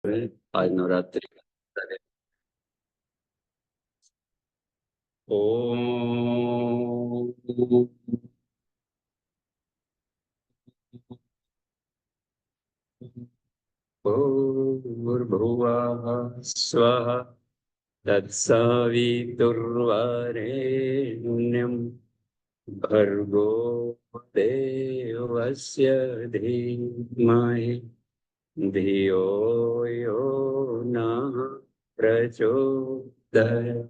आज नवरात्रि का दिन। ओम भूर्भुवः स्वः तत्सवितुर्वरेण्यं भर्गो देवस्य धीमहि धियो यो नः प्रचोदयात्।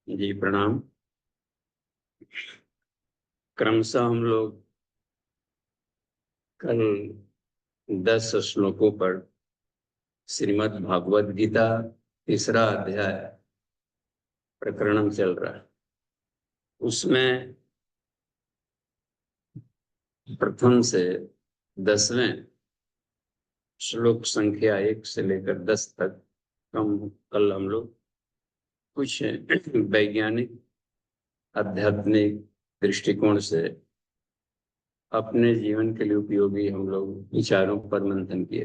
जी प्रणाम। क्रमशः हम लोग कल 10 श्लोकों पर श्रीमद् भागवत गीता तीसरा अध्याय प्रकरणम चल रहा है। उसमें प्रथम से 10वें श्लोक संख्या 1 से लेकर 10 तक कल हम लोग कुछ वैज्ञानिक आध्यात्मिक दृष्टिकोण से अपने जीवन के लिए उपयोगी हम लोग विचारों पर मंथन किए।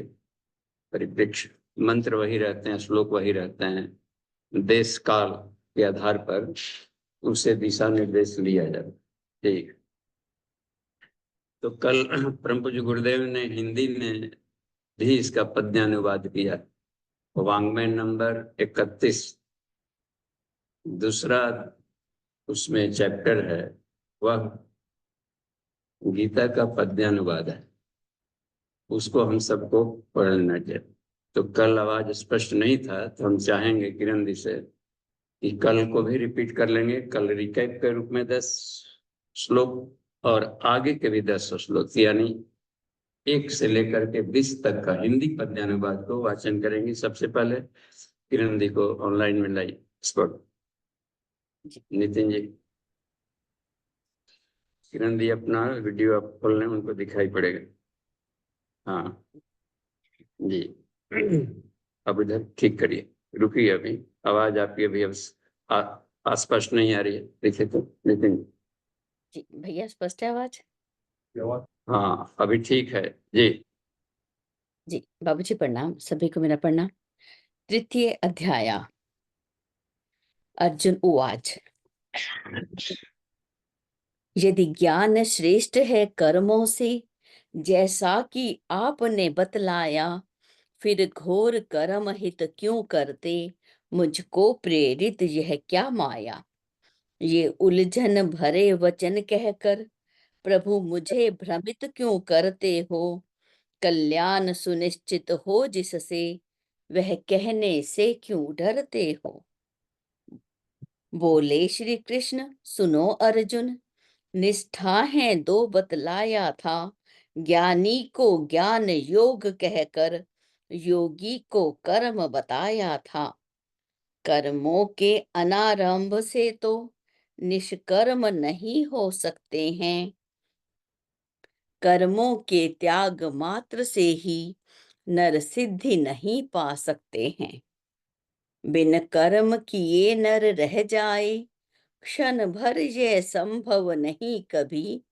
परिप्रेक्ष्य मंत्र वही रहते हैं, श्लोक वही रहते हैं, देश काल के आधार पर उसे दिशा निर्देश लिया जाता। ठीक, तो कल परम पूज्य गुरुदेव ने हिंदी में भी इसका पद्यानुवाद किया। वाङ्मय नंबर 31 दूसरा उसमें चैप्टर है, वह गीता का पद्यानुवाद है। उसको हम सबको पढ़ना चाहिए। तो कल आवाज स्पष्ट नहीं था, तो हम चाहेंगे किरण जी से कि कल को भी रिपीट कर लेंगे। कल रिकैप के रूप में 10 श्लोक और आगे के भी 10 श्लोक, यानी 1 से लेकर के 20 तक का हिंदी पद्यानुवाद को वाचन करेंगे। सबसे पहले किरण जी को ऑनलाइन में लाई स्पॉट। नितिन जी, किरण जी अपना वीडियो आप खोल लें, उनको दिखाई पड़ेगा। हाँ जी। अब इधर ठीक करिए, रुकिए, अभी आवाज आपकी अभी स्पष्ट नहीं आ रही है। देखिए तो नितिन जी भैया, स्पष्ट है आवाज? हाँ अभी ठीक है जी। जी बाबूजी प्रणाम, सभी को मेरा प्रणाम। तृतीय अध्याय। अर्जुन उवाच यदि ज्ञान श्रेष्ठ है कर्मों से, जैसा कि आपने बतलाया, फिर घोर कर्म हित क्यों करते, मुझको प्रेरित यह क्या माया। ये उलझन भरे वचन कहकर प्रभु मुझे भ्रमित क्यों करते हो। कल्याण सुनिश्चित हो जिससे, वह कहने से क्यों डरते हो। बोले श्री कृष्ण सुनो अर्जुन, निष्ठा है दो बतलाया था। ज्ञानी को ज्ञान योग कहकर, योगी को कर्म बताया था। कर्मों के अनारंभ से तो निष्कर्म नहीं हो सकते हैं। कर्मों के त्याग मात्र से ही नर सिद्धि नहीं पा सकते हैं। बिन कर्म किए नर रह जाए, क्षण भर यह संभव नहीं कभी।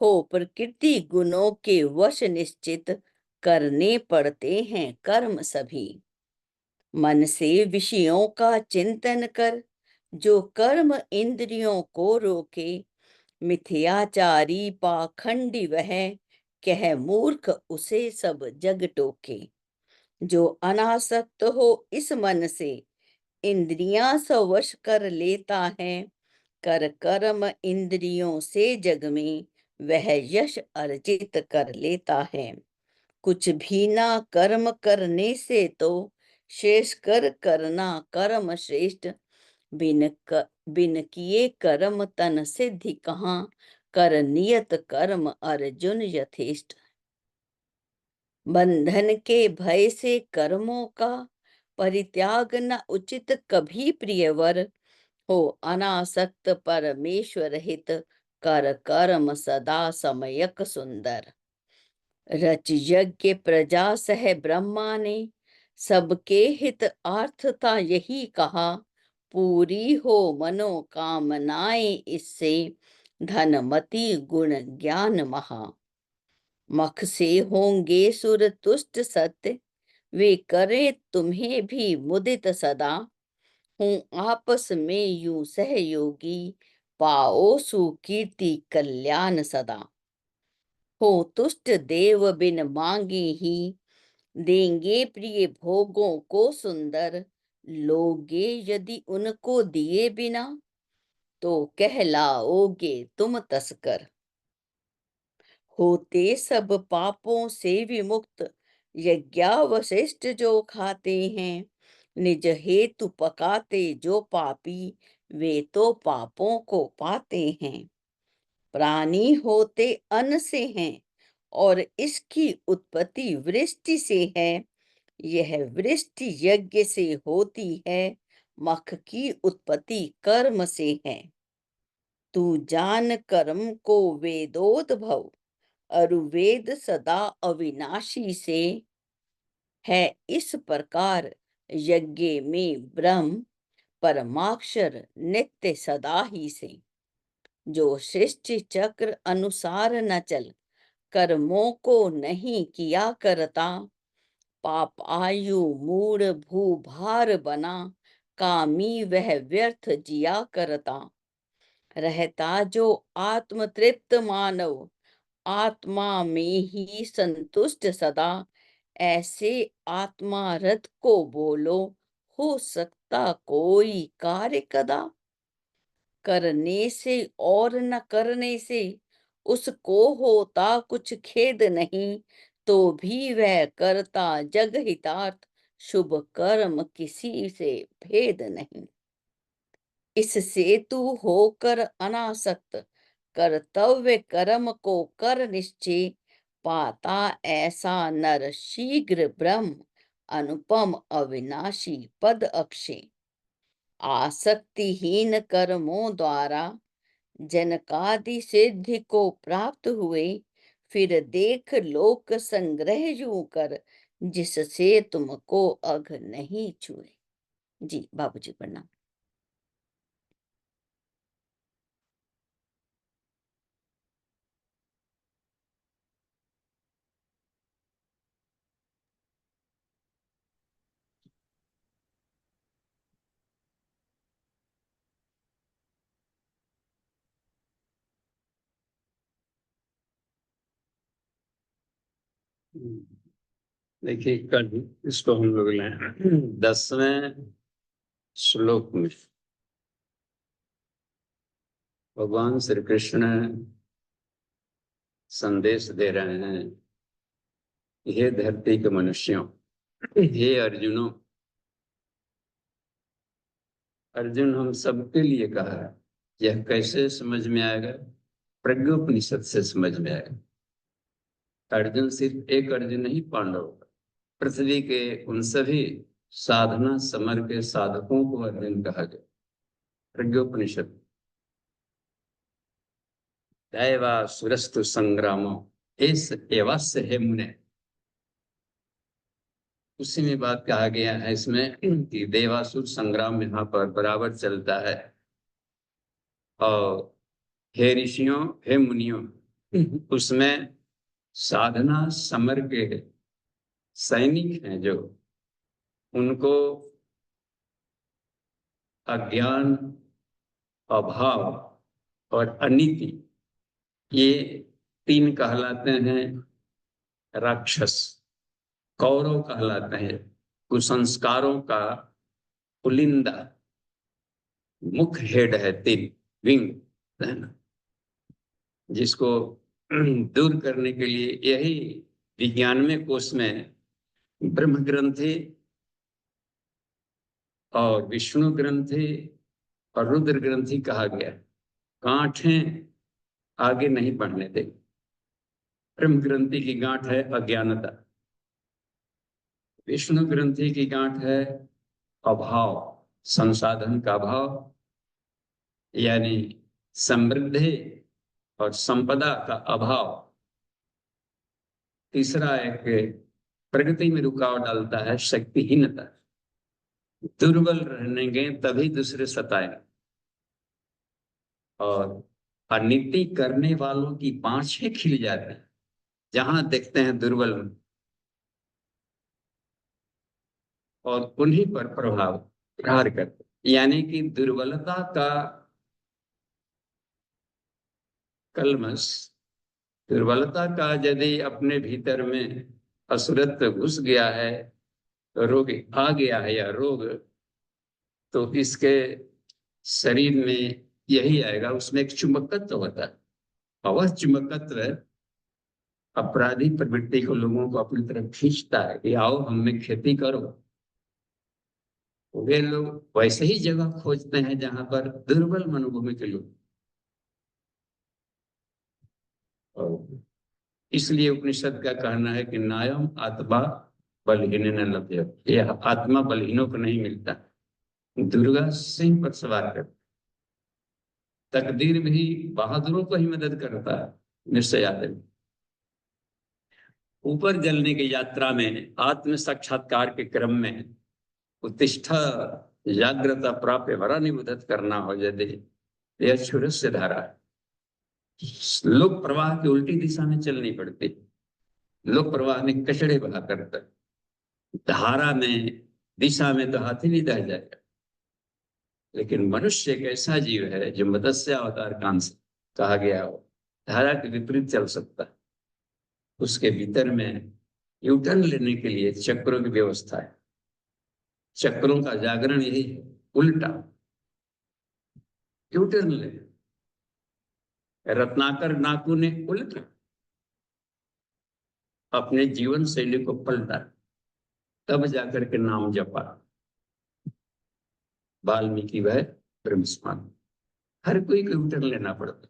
हो प्रकृति गुणों के वश निश्चित, करने पड़ते हैं कर्म सभी। मन से विषयों का चिंतन कर, जो कर्म इंद्रियों को रोके, मिथ्याचारी पाखंडी वह, कह मूर्ख उसे सब जग टोके। जो अनासक्त हो इस मन से, इंद्रियां स्वश कर लेता है। कर कर्म इंद्रियों से जग में, वह यश अर्जित कर लेता है। कुछ भी ना कर्म करने से तो, शेष कर करना कर्म श्रेष्ठ। बिन किए कर्म तन सिद्धि कहाँ, कर नियत कर्म अर्जुन यथेष्ट। बंधन के भय से कर्मों का, परित्याग न उचित कभी प्रियवर। हो अनासक्त परमेश्वर हित, कर कर्म सदा समयक सुंदर। रच यज्ञ प्रजा सह ब्रह्मा ने, सबके हित अर्थता यही कहा। पूरी हो मनोकामनाएं इससे, धनमति गुण ज्ञान महा। मख से होंगे सुर तुष्ट सत्य, वे करें तुम्हें भी मुदित सदा। हूँ आपस में यूं सहयोगी, पाओ सुकीर्ति कल्याण सदा। हो तुष्ट देव बिन मांगे ही, देंगे प्रिय भोगों को सुंदर। लोगे यदि उनको दिए बिना, तो कहलाओगे तुम तस्कर। होते सब पापों से विमुक्त, यज्ञावशिष्ट जो खाते हैं। निज हेतु पकाते जो पापी, वे तो पापों को पाते हैं। प्राणी होते अन्न से हैं, और इसकी उत्पत्ति वृष्टि से है। यह वृष्टि यज्ञ से होती है, मख की उत्पत्ति कर्म से है। तू जान कर्म को वेदोद्भव, अरुवेद सदा अविनाशी से। है इस प्रकार यज्ञ में ब्रह्म, परमाक्षर नित्य सदा ही से। जो सृष्टि चक्र अनुसार न चल, कर्मों को नहीं किया करता। पाप आयु मूढ़ भूभार बना, कामी वह व्यर्थ जिया करता। रहता जो आत्म तृप्त मानव, आत्मा में ही संतुष्ट सदा। ऐसे आत्मा रथ को बोलो, हो सकता कोई कार्य कदा। करने से और न करने से, उसको होता कुछ खेद नहीं। तो भी वह करता जग हितार्थ, शुभ कर्म किसी से भेद नहीं। इससे तू होकर अनासक्त, कर्तव्य कर्म को कर निश्चय। पाता ऐसा नर शीघ्र ब्रह्म, अनुपम अविनाशी पद अक्षय। आसक्तिहीन कर्मों द्वारा, जनकादि सिद्धि को प्राप्त हुए। फिर देख लोक संग्रह यूं कर, जिससे तुमको अघ नहीं छुए। जी बाबूजी प्रणाम। देखिए कल इसको हम लोग लें 10वें श्लोक में भगवान श्री कृष्ण संदेश दे रहे हैं। हे धरती के मनुष्यों, हे अर्जुनों। अर्जुन हम सबके लिए कहा है। यह कैसे समझ में आएगा? प्रज्ञोपनिषद से समझ में आएगा। अर्जुन सिर्फ एक अर्जुन नहीं, पांडव, पृथ्वी के उन सभी साधना समर के साधकों को अर्जुन कहा गया। प्रज्ञोपनिषद दैवा सुरस्तु संग्रामो इस एवस्य है मुने। उसी में बात कहा गया है इसमें कि देवासुर संग्राम यहाँ पर बराबर चलता है। और हे ऋषियों, हे मुनियों, उसमें साधना समर के सैनिक हैं जो, उनको अज्ञान, अभाव और अनीति, ये तीन कहलाते हैं राक्षस। कौरव कहलाते हैं कुसंस्कारों का पुलिंदा। मुख्य हेड है, तीन विंग है ना, जिसको दूर करने के लिए यही 91वें कोष में ब्रह्म ग्रंथि और विष्णु ग्रंथि और रुद्र ग्रंथि कहा गया। गांठें आगे नहीं बढ़ने दे। ब्रह्म ग्रंथि की गांठ है अज्ञानता, विष्णु ग्रंथि की गांठ है अभाव, संसाधन का अभाव, यानी समृद्धि और संपदा का अभाव। तीसरा एक प्रगति में रुकावट डालता है शक्तिहीनता। दुर्बल रहेंगे तभी दूसरे सताएंगे। और अनीति करने वालों की बाँछें खिल जाती हैं जहां देखते हैं दुर्बल। और उन्हीं पर प्रहार करते। यानी कि दुर्बलता का कलमश, दुर्बलता का यदि अपने भीतर में असुरत्व घुस गया है, तो रोग आ गया है या रोग, तो इसके शरीर में यही आएगा। उसमें एक चुंबकत्व होता है, और वह चुंबकत्व अपराधी प्रवृत्ति को लोगों को अपनी तरफ खींचता है कि आओ हम में खेती करो। वे लोग वैसे ही जगह खोजते हैं जहां पर दुर्बल मनोभूमि के लोग। और इसलिए उपनिषद का कहना है कि नायम आत्मा बलहीन न लभ्यते, यह आत्मा बलहीनों को नहीं मिलता। दुर्गा सिंह पर सवार कर, तकदीर भी बहादुरों को ही मदद करता है। निश्चय आदमी ऊपर जलने की यात्रा में, आत्म साक्षात्कार के क्रम में उत्तिष्ठ जागृता प्राप्य वरा निबुधत करना हो यदि, यह क्षुरस्य धारा है। लोक प्रवाह की उल्टी दिशा में चलनी पड़ती, लोक प्रवाह में कचड़े बहा करता, धारा में दिशा में तो हाथी नहीं रह जाएगा। लेकिन मनुष्य एक ऐसा जीव है जो मत्स्य अवतार कांश कहा गया हो, धारा के विपरीत चल सकता है। उसके भीतर में यूटर्न लेने के लिए चक्रों की व्यवस्था है। चक्रों का जागरण यही है, उल्टा यूटर्न ले। रत्नाकर नाकू ने उल्टा अपने जीवन शैली को पलटा, तब जाकर के नाम जपा। वाल्मीकि वह ब्रह्मस्मान। हर कोई को यूटर्न लेना पड़ता।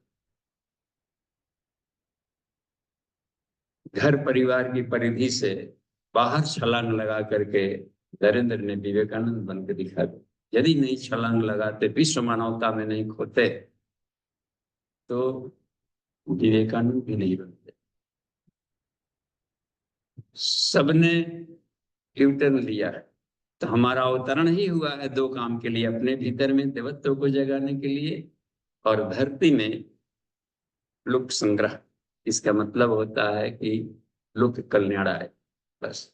घर परिवार की परिधि से बाहर छलांग लगा करके नरेंद्र ने विवेकानंद बन के दिखा दिया। यदि नहीं छलांग लगाते, विश्व मानवता में नहीं खोते, तो विवेकानंद भी नहीं बनते। सबने यूटर्न लिया है। तो हमारा अवतरण ही हुआ है दो काम के लिए, अपने भीतर में देवत्व को जगाने के लिए, और धरती में लोक संग्रह। इसका मतलब होता है कि लोक कल्याणाय, बस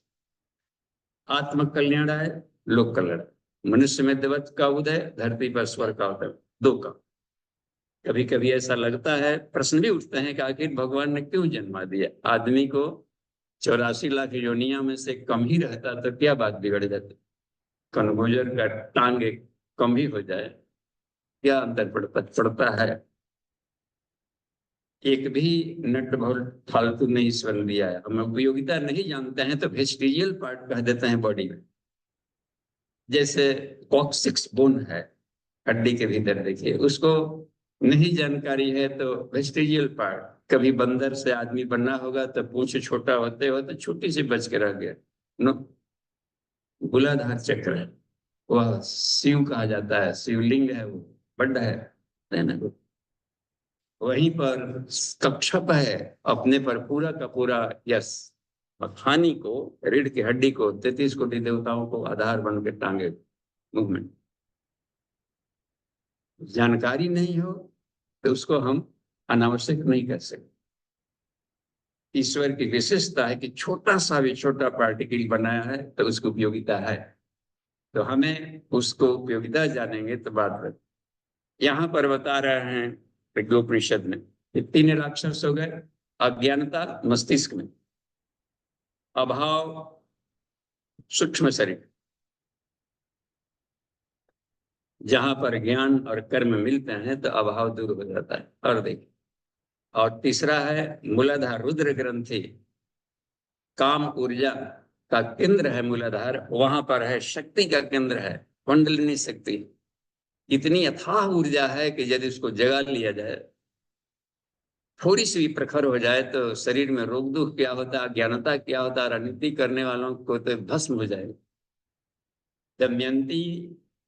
आत्म कल्याणाय, लोक कल्याण। मनुष्य में देवत्व का उदय, धरती पर स्वर्ग का उदय, दो काम। कभी कभी ऐसा लगता है, प्रश्न भी उठते हैं कि आखिर भगवान ने क्यों जन्मा दिया आदमी को। 84 लाख योनिया में से कम ही रहता तो क्या बात बिगड़ जाती। कन्फ्यूजन का टांग एक कम ही हो जाए, क्या अंतर पड़ता है। एक भी नट बोल्ट फालतू नहीं ईश्वर दिया है। हम उपयोगिता नहीं जानते हैं तो वेस्टिजियल पार्ट कह देते हैं बॉडी में। जैसे कॉक्सिक्स बोन है हड्डी के भीतर, देखिए उसको नहीं जानकारी है तो वेस्टिजियल पार्ट। कभी बंदर से आदमी बनना होगा तो पूंछ छोटा होते होते छोटी सी बच के रह गया। नो, मूलाधार चक्र है, वह शिव कहा जाता है, शिवलिंग है, वो बड़ा है ना। वहीं पर कक्षप है, अपने पर पूरा का पूरा यस, हानि को, रीढ़ की हड्डी को 33 कोटि देवताओं को आधार बन के टांगे मूवमेंट। जानकारी नहीं हो तो उसको हम अनावश्यक नहीं कर सकते। ईश्वर की विशेषता है कि छोटा सा भी छोटा पार्टिकल बनाया है तो उसकी उपयोगिता है। तो हमें उसको उपयोगिता जानेंगे तो बात बन। यहाँ पर बता रहे हैं ऋग्वेदोपनिषद में, ये 3 राक्षस हो गए। अज्ञानता मस्तिष्क में, अभाव सूक्ष्म शरीर, जहां पर ज्ञान और कर्म मिलते हैं तो अभाव दूर हो जाता है। और देखिए, और तीसरा है मूलाधार रुद्र ग्रंथि, काम ऊर्जा का केंद्र है मूलाधार, वहां पर है शक्ति का केंद्र है, कुंडलिनी शक्ति। इतनी अथाह ऊर्जा है कि यदि उसको जगा लिया जाए, थोड़ी सी भी प्रखर हो जाए, तो शरीर में रोग दुख क्या होता है, अज्ञानता क्या होता है, राजनीति करने वालों को तो भस्म हो जाएगा। दमयंती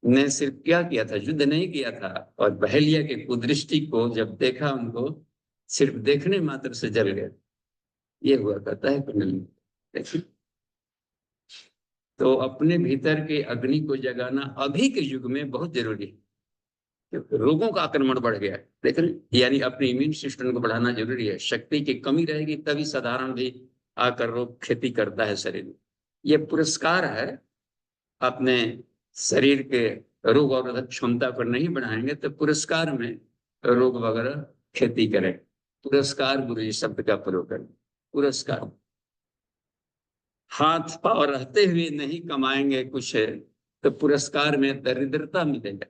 ने सिर्फ क्या किया था, युद्ध नहीं किया था, और बहेलिया की कुदृष्टि को जब देखा, उनको सिर्फ देखने मात्र से जल गए। ये हुआ करता है कुंडली। देखिए, तो अपने भीतर के अग्नि को जगाना अभी के युग में बहुत जरूरी है, क्योंकि रोगों का आक्रमण बढ़ गया है। देख रहे, यानी अपने इम्यून सिस्टम को बढ़ाना जरूरी है। शक्ति की कमी रहेगी तभी साधारण भी आकर रोग खेती करता है शरीर में। ये पुरस्कार है अपने शरीर के रोग अवरोधक क्षमता पर नहीं बढ़ाएंगे तो पुरस्कार में रोग वगैरह खेती करें। पुरस्कार गुरु जी शब्द का प्रयोग करें। पुरस्कार, हाथ पांव रहते हुए नहीं कमाएंगे कुछ तो पुरस्कार में दरिद्रता मिलेगा।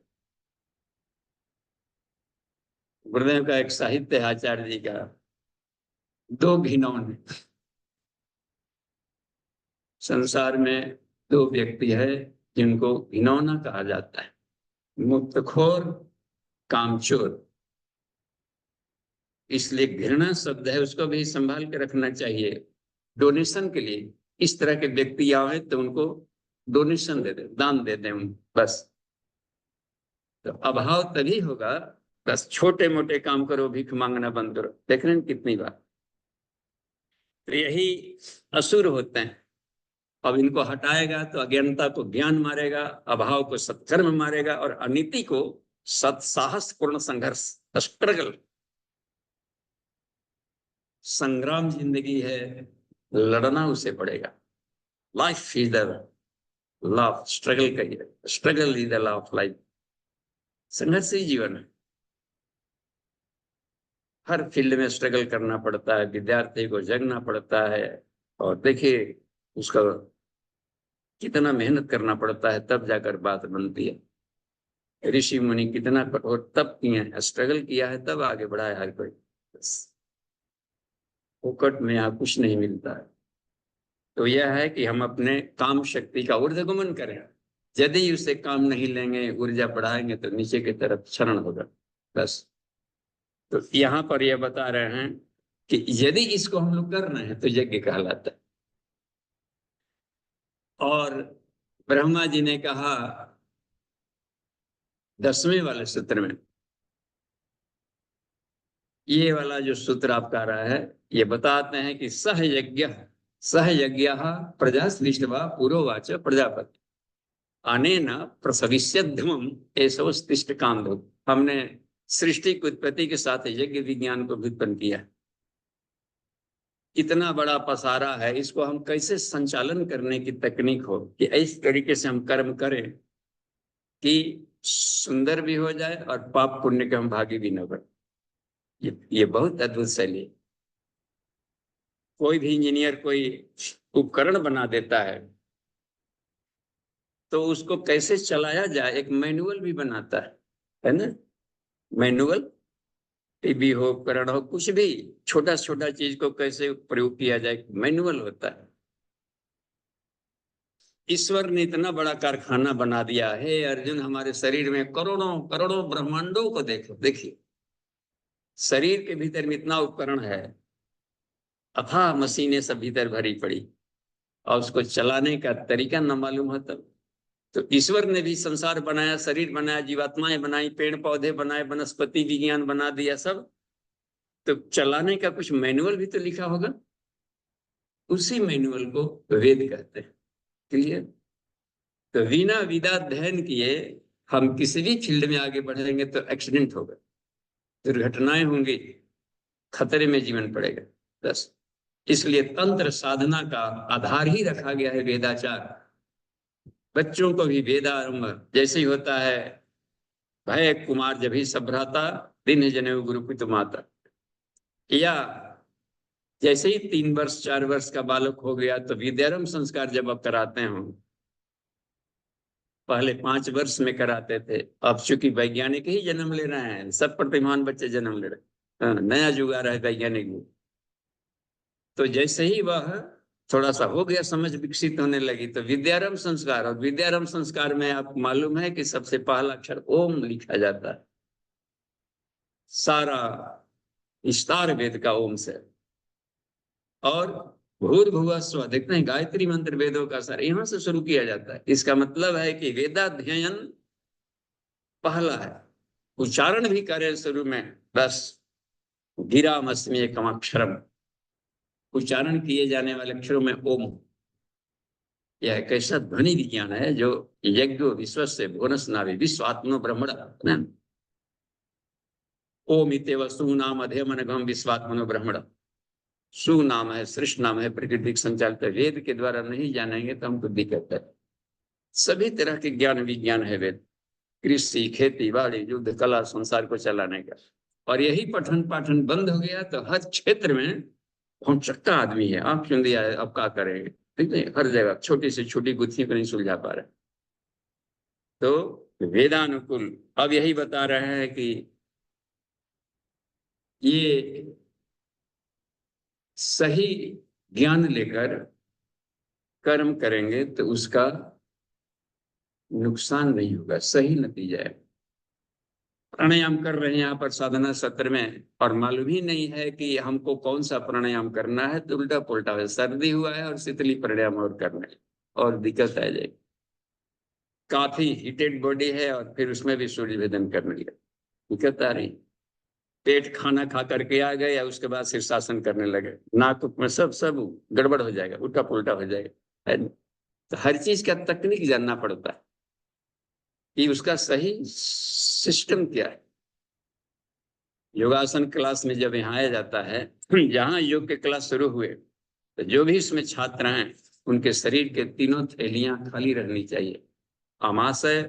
गुरुदेव का एक साहित्य है आचार्य जी का, दो घिनौने। संसार में दो व्यक्ति है जिनको घिनौना कहा जाता है, मुक्तखोर, कामचोर। इसलिए घृणा शब्द है, उसको भी संभाल के रखना चाहिए। डोनेशन के लिए इस तरह के व्यक्ति आए तो उनको डोनेशन दे दे, दान दे दें बस। तो अभाव तभी होगा, बस छोटे मोटे काम करो, भीख मांगना बंद करो। देख रहे हैं कितनी बार। तो यही असुर होते हैं। अब इनको हटाएगा तो अज्ञानता को ज्ञान मारेगा, अभाव को सत्कर्म मारेगा और अनीति को सत्साहस पूर्ण संघर्ष, स्ट्रगल, संग्राम जिंदगी है, लड़ना उसे पड़ेगा। Life is the law of struggle, कहिए struggle is the law of life. संघर्ष ही जीवन है, हर फील्ड में स्ट्रगल करना पड़ता है, विद्यार्थी को जगना पड़ता है। और देखिए उसका कितना मेहनत करना पड़ता है, तब जाकर बात बनती है। ऋषि मुनि कितना कठोर तप किए हैं, स्ट्रगल किया है, तब आगे बढ़ा है हर कोई। फोकट में यहाँ कुछ नहीं मिलता है। तो यह है कि हम अपने काम शक्ति का ऊर्ध्वगमन करें। यदि उसे काम नहीं लेंगे, ऊर्जा बढ़ाएंगे तो नीचे की तरफ क्षरण होगा बस। तो यहाँ पर यह बता रहे हैं कि यदि इसको हम लोग कर रहे हैं तो यज्ञ कहलाता है। और ब्रह्मा जी ने कहा 10वें वाले सूत्र में, ये वाला जो सूत्र आपका रहा है, ये बताते हैं कि सहयज्ञ प्रजा सृष्टवा पुरोवाच प्रजापति अनेन प्रसविष्यद्धमं एषोस्तिष्ठ कांधो। हमने सृष्टि की उत्पत्ति के साथ यज्ञ विज्ञान को भी उत्पन्न किया। इतना बड़ा पसारा है, इसको हम कैसे संचालन करने की तकनीक हो कि इस तरीके से हम कर्म करें कि सुंदर भी हो जाए और पाप पुण्य के हम भागी भी न बने। ये बहुत अद्भुत शैली। कोई भी इंजीनियर कोई उपकरण बना देता है तो उसको कैसे चलाया जाए एक मैनुअल भी बनाता है ना। मैनुअल, टीवी हो, उपकरण हो, कुछ भी छोटा छोटा चीज को कैसे प्रयोग किया जाए, मैनुअल होता है। ईश्वर ने इतना बड़ा कारखाना बना दिया है अर्जुन, हमारे शरीर में करोड़ों करोड़ों ब्रह्मांडों को देखो। देखिए शरीर के भीतर में इतना उपकरण है, अथाह मशीनें सब भीतर भरी पड़ी, और उसको चलाने का तरीका न मालूम हो तब। तो ईश्वर ने भी संसार बनाया, शरीर बनाया, जीवात्माएं बनाई, पेड़ पौधे बनाए, वनस्पति विज्ञान बना दिया सब। तो चलाने का कुछ मैनुअल भी तो लिखा होगा। उसी मैनुअल को वेद कहते हैं। क्लियर? तो बिना विद्याध्ययन किए हम किसी भी फील्ड में आगे बढ़ेंगे तो एक्सीडेंट होगा, दुर्घटनाएं होंगी, खतरे में जीवन पड़ेगा बस। इसलिए तंत्र साधना का आधार ही रखा गया है वेदाचार। बच्चों को भी वेदारंभ जैसे ही होता है, भय कुमार जब ही सभ्राता दिन जनेऊ गुरुकुत माता, या जैसे ही 3 वर्ष 4 वर्ष का बालक हो गया तो विद्यारंभ संस्कार जब आप कराते हो, पहले 5 वर्ष में कराते थे, अब चूंकि वैज्ञानिक ही जन्म ले रहे हैं, सब प्रतिमान बच्चे जन्म ले रहे हैं, नया युग आ रहा है वैज्ञानिक। तो जैसे ही वह थोड़ा सा हो गया, समझ विकसित होने लगी, तो विद्यारंभ संस्कार, और विद्यारंभ संस्कार में आपको मालूम है कि सबसे पहला अक्षर ओम लिखा जाता है। सारा विस्तार वेद का ओम से। और भूर्भुवः स्वः, देखते हैं गायत्री मंत्र वेदों का सारा यहां से शुरू किया जाता है। इसका मतलब है कि वेदाध्ययन पहला है। उच्चारण भी करें शुरू में, बस गिरामस्मि एकम अक्षरम, उच्चारण किए जाने वाले अक्षरों में ओम। यह एक ऐसा ध्वनि विज्ञान है जो यज्ञ विश्व से भुवनस् नाभि विश्वात्मनो ब्रह्मण। ओम इत्येव सुनाम अध्ययमनघम विश्वात्मनो ब्रह्मण। सु नाम है, सृष्ट नाम है, प्रकृति संचालित। वेद के द्वारा नहीं जानेंगे तो हमको दिक्कत है। सभी तरह के ज्ञान विज्ञान है वेद, कृषि, खेती बाड़ी, युद्ध, कला, संसार को चलाने का। और यही पठन पाठन बंद हो गया तो हर क्षेत्र में भौचक्का आदमी है, आंख चुन दिया है, अब क्या करेंगे, ठीक है, हर जगह छोटी से छोटी गुत्थी को नहीं सुलझा पा रहे। तो वेदानुकूल अब यही बता रहे हैं कि ये सही ज्ञान लेकर कर्म करेंगे तो उसका नुकसान नहीं होगा, सही नतीजा है। प्राणायाम कर रहे हैं यहाँ पर साधना सत्र में, और मालूम ही नहीं है कि हमको कौन सा प्राणायाम करना है, तो उल्टा पुल्टा है, सर्दी हुआ है और शीतली प्राणायाम और करना है और दिक्कत आ जाएगी। काफी हीटेड बॉडी है और फिर उसमें भी सूर्य भेदन करने लगे, दिक्कत आ रही। पेट खाना खा करके आ गए या उसके बाद शीर्षासन करने लगे, नाक में सब सब गड़बड़ हो जाएगा, उल्टा पुल्टा हो जाएगा, है न? तो हर चीज का तकनीक जानना पड़ता है कि उसका सही सिस्टम क्या है। योगासन क्लास में जब यहाँ आया जाता है, जहाँ योग के क्लास शुरू हुए, तो जो भी इसमें छात्र हैं उनके शरीर के तीनों थैलियां खाली रहनी चाहिए, आमाशय,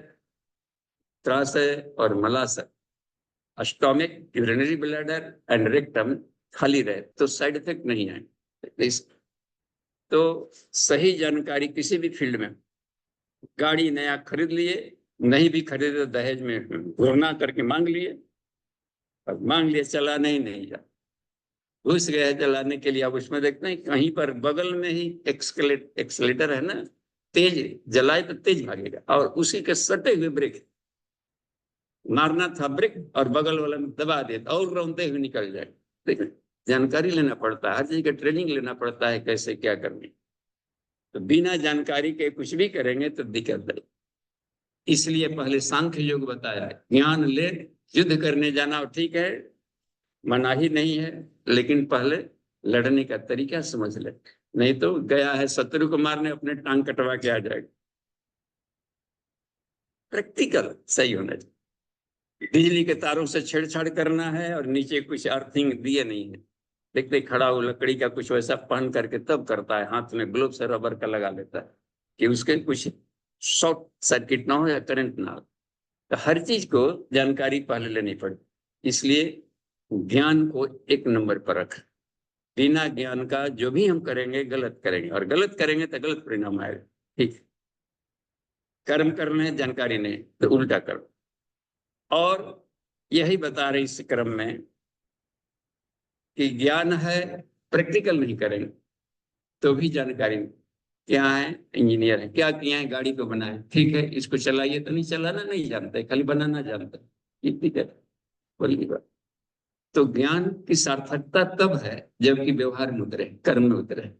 त्राशय और मलाशय, stomach, urinary bladder and rectum खाली रहे तो साइड इफेक्ट नहीं आए। तो सही जानकारी किसी भी फील्ड में, गाड़ी नया खरीद लिए, नहीं भी खरीदे तो दहेज में घूरना करके मांग लिए, और मांग लिए, चलाने ही नहीं जा, घुस गए चलाने के लिए। अब उसमें देखते हैं कहीं पर बगल में ही एक्सलेटर है ना, तेज जलाए तो तेज भागेगा, और उसी के सटे हुए ब्रेक मारना था, ब्रेक और बगल वाला में दबा देता और रौंदते हुए निकल जाए। देखिए, जानकारी लेना पड़ता है, हर चीज का ट्रेनिंग लेना पड़ता है, कैसे क्या करनी। तो बिना जानकारी के कुछ भी करेंगे तो दिक्कत है। इसलिए पहले सांख्य योग बताया है, ज्ञान ले युद्ध करने जाना ठीक है, मना ही नहीं है, लेकिन पहले लड़ने का तरीका समझ ले, नहीं तो गया है शत्रु को मारने, अपने टांग कटवा के आ जाएगा। प्रैक्टिकल सही होना चाहिए। बिजली के तारों से छेड़छाड़ करना है और नीचे कुछ अर्थिंग दिए नहीं है, देखते खड़ा हो लकड़ी का कुछ वैसा पहन करके तब करता है, हाथ में ग्लोव से रबर का लगा लेता है कि उसके कुछ शॉर्ट सर्किट ना हो या करंट ना हो। तो हर चीज को जानकारी पहले लेनी पड़े, इसलिए ज्ञान को एक नंबर पर रख। बिना ज्ञान का जो भी हम करेंगे गलत करेंगे, और गलत करेंगे तो गलत परिणाम आएगा। ठीक, कर्म करना है, जानकारी नहीं तो उल्टा करो। और यही बता रहे इस क्रम में कि ज्ञान है, प्रैक्टिकल नहीं करेंगे तो भी जानकारी नहीं। क्या है, इंजीनियर है, क्या किया है, गाड़ी को बनाए, ठीक है, इसको चलाइए तो नहीं, चलाना नहीं जानते, खाली बनाना जानते, इतनी है बोलिए बात। तो ज्ञान की सार्थकता तब है जबकि व्यवहार में उतरे, कर्म में उतरे।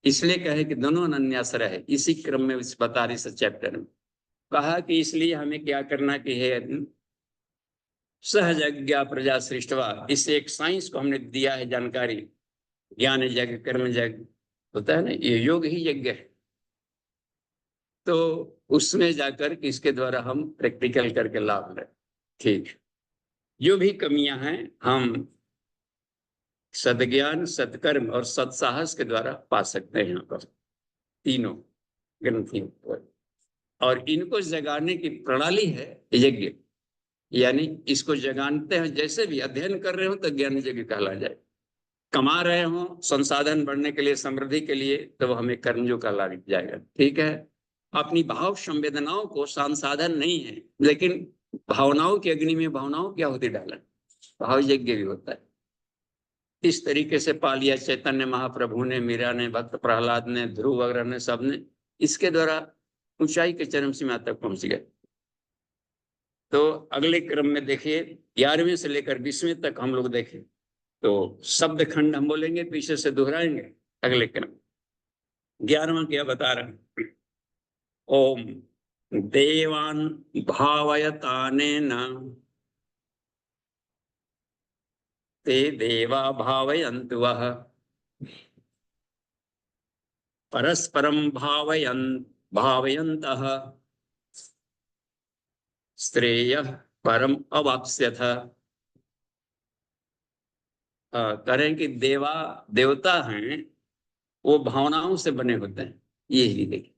इसलिए कहे कि दोनों अनन्याश्रय है, इसी क्रम में इस बता रही इस चैप्टर में कहा कि इसलिए हमें क्या करना कि है सहजज्ञा प्रजा सृष्टवा, इससे एक साइंस को हमने दिया है जानकारी। ज्ञान यज्ञ कर्म यज्ञ होता है ना, ये योग ही यज्ञ है। तो उसमें जाकर कि इसके द्वारा हम प्रैक्टिकल करके लाभ लें। ठीक, जो भी कमियां हैं हम सदज्ञान, सत्कर्म और सत्साहस के द्वारा पा सकते हैं यहाँ पर तीनों ग्रंथियों पर। और इनको जगाने की प्रणाली है यज्ञ, यानी इसको जगाते हैं, जैसे भी अध्ययन कर रहे हो तो ज्ञान यज्ञ कहला जाए, कमा रहे हो संसाधन बढ़ने के लिए, समृद्धि के लिए, तो वो हमें कर्मयोग कहला जाएगा। ठीक है, अपनी भाव संवेदनाओं को संसाधन नहीं है, लेकिन भावनाओं की अग्नि में भावनाओं क्या होती डालन, भाव यज्ञ भी होता है। इस तरीके से पा लिया चैतन्य महाप्रभु ने, मीरा ने, भक्त प्रहलाद ने, ध्रुव वगैरह ने, सबने इसके द्वारा ऊंचाई के चरम सीमा तक पहुंच गए। तो अगले क्रम में देखिए 11वें से लेकर 20वें तक हम लोग देखें तो शब्द खंड हम बोलेंगे, पीछे से दोहराएंगे अगले क्रम। 11वां क्या बता रहे हैं, ओम देवान भावयतानेन ते देवा भावयन्तु वः परस्परं भावयन्तः श्रेयः परम अवाप्स्यथ। करें कि देवा देवता हैं वो भावनाओं से बने होते हैं, ये ही देखिए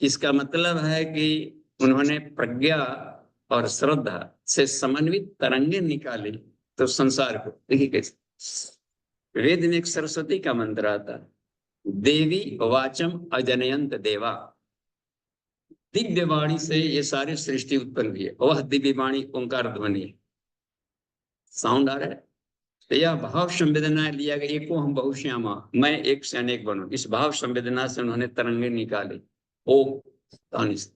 इसका मतलब है कि उन्होंने प्रज्ञा और श्रद्धा से समन्वित तरंगे निकाली तो संसार को, देखिए कैसे वेद में एक सरस्वती का मंत्र आता है, देवी वाचम अजनयंत देवा, दिव्य वाणी से ये सारी सृष्टि उत्पन्न हुई है। वह दिव्य वाणी ओंकार ध्वनि है। साउंड आ रहा है? तो यह भाव संवेदना लिया गया, एको हम बहुश्यामा, मैं एक से अनेक बनूं, इस भाव संवेदना से उन्होंने तरंगे निकाले ओम ध्वनि से,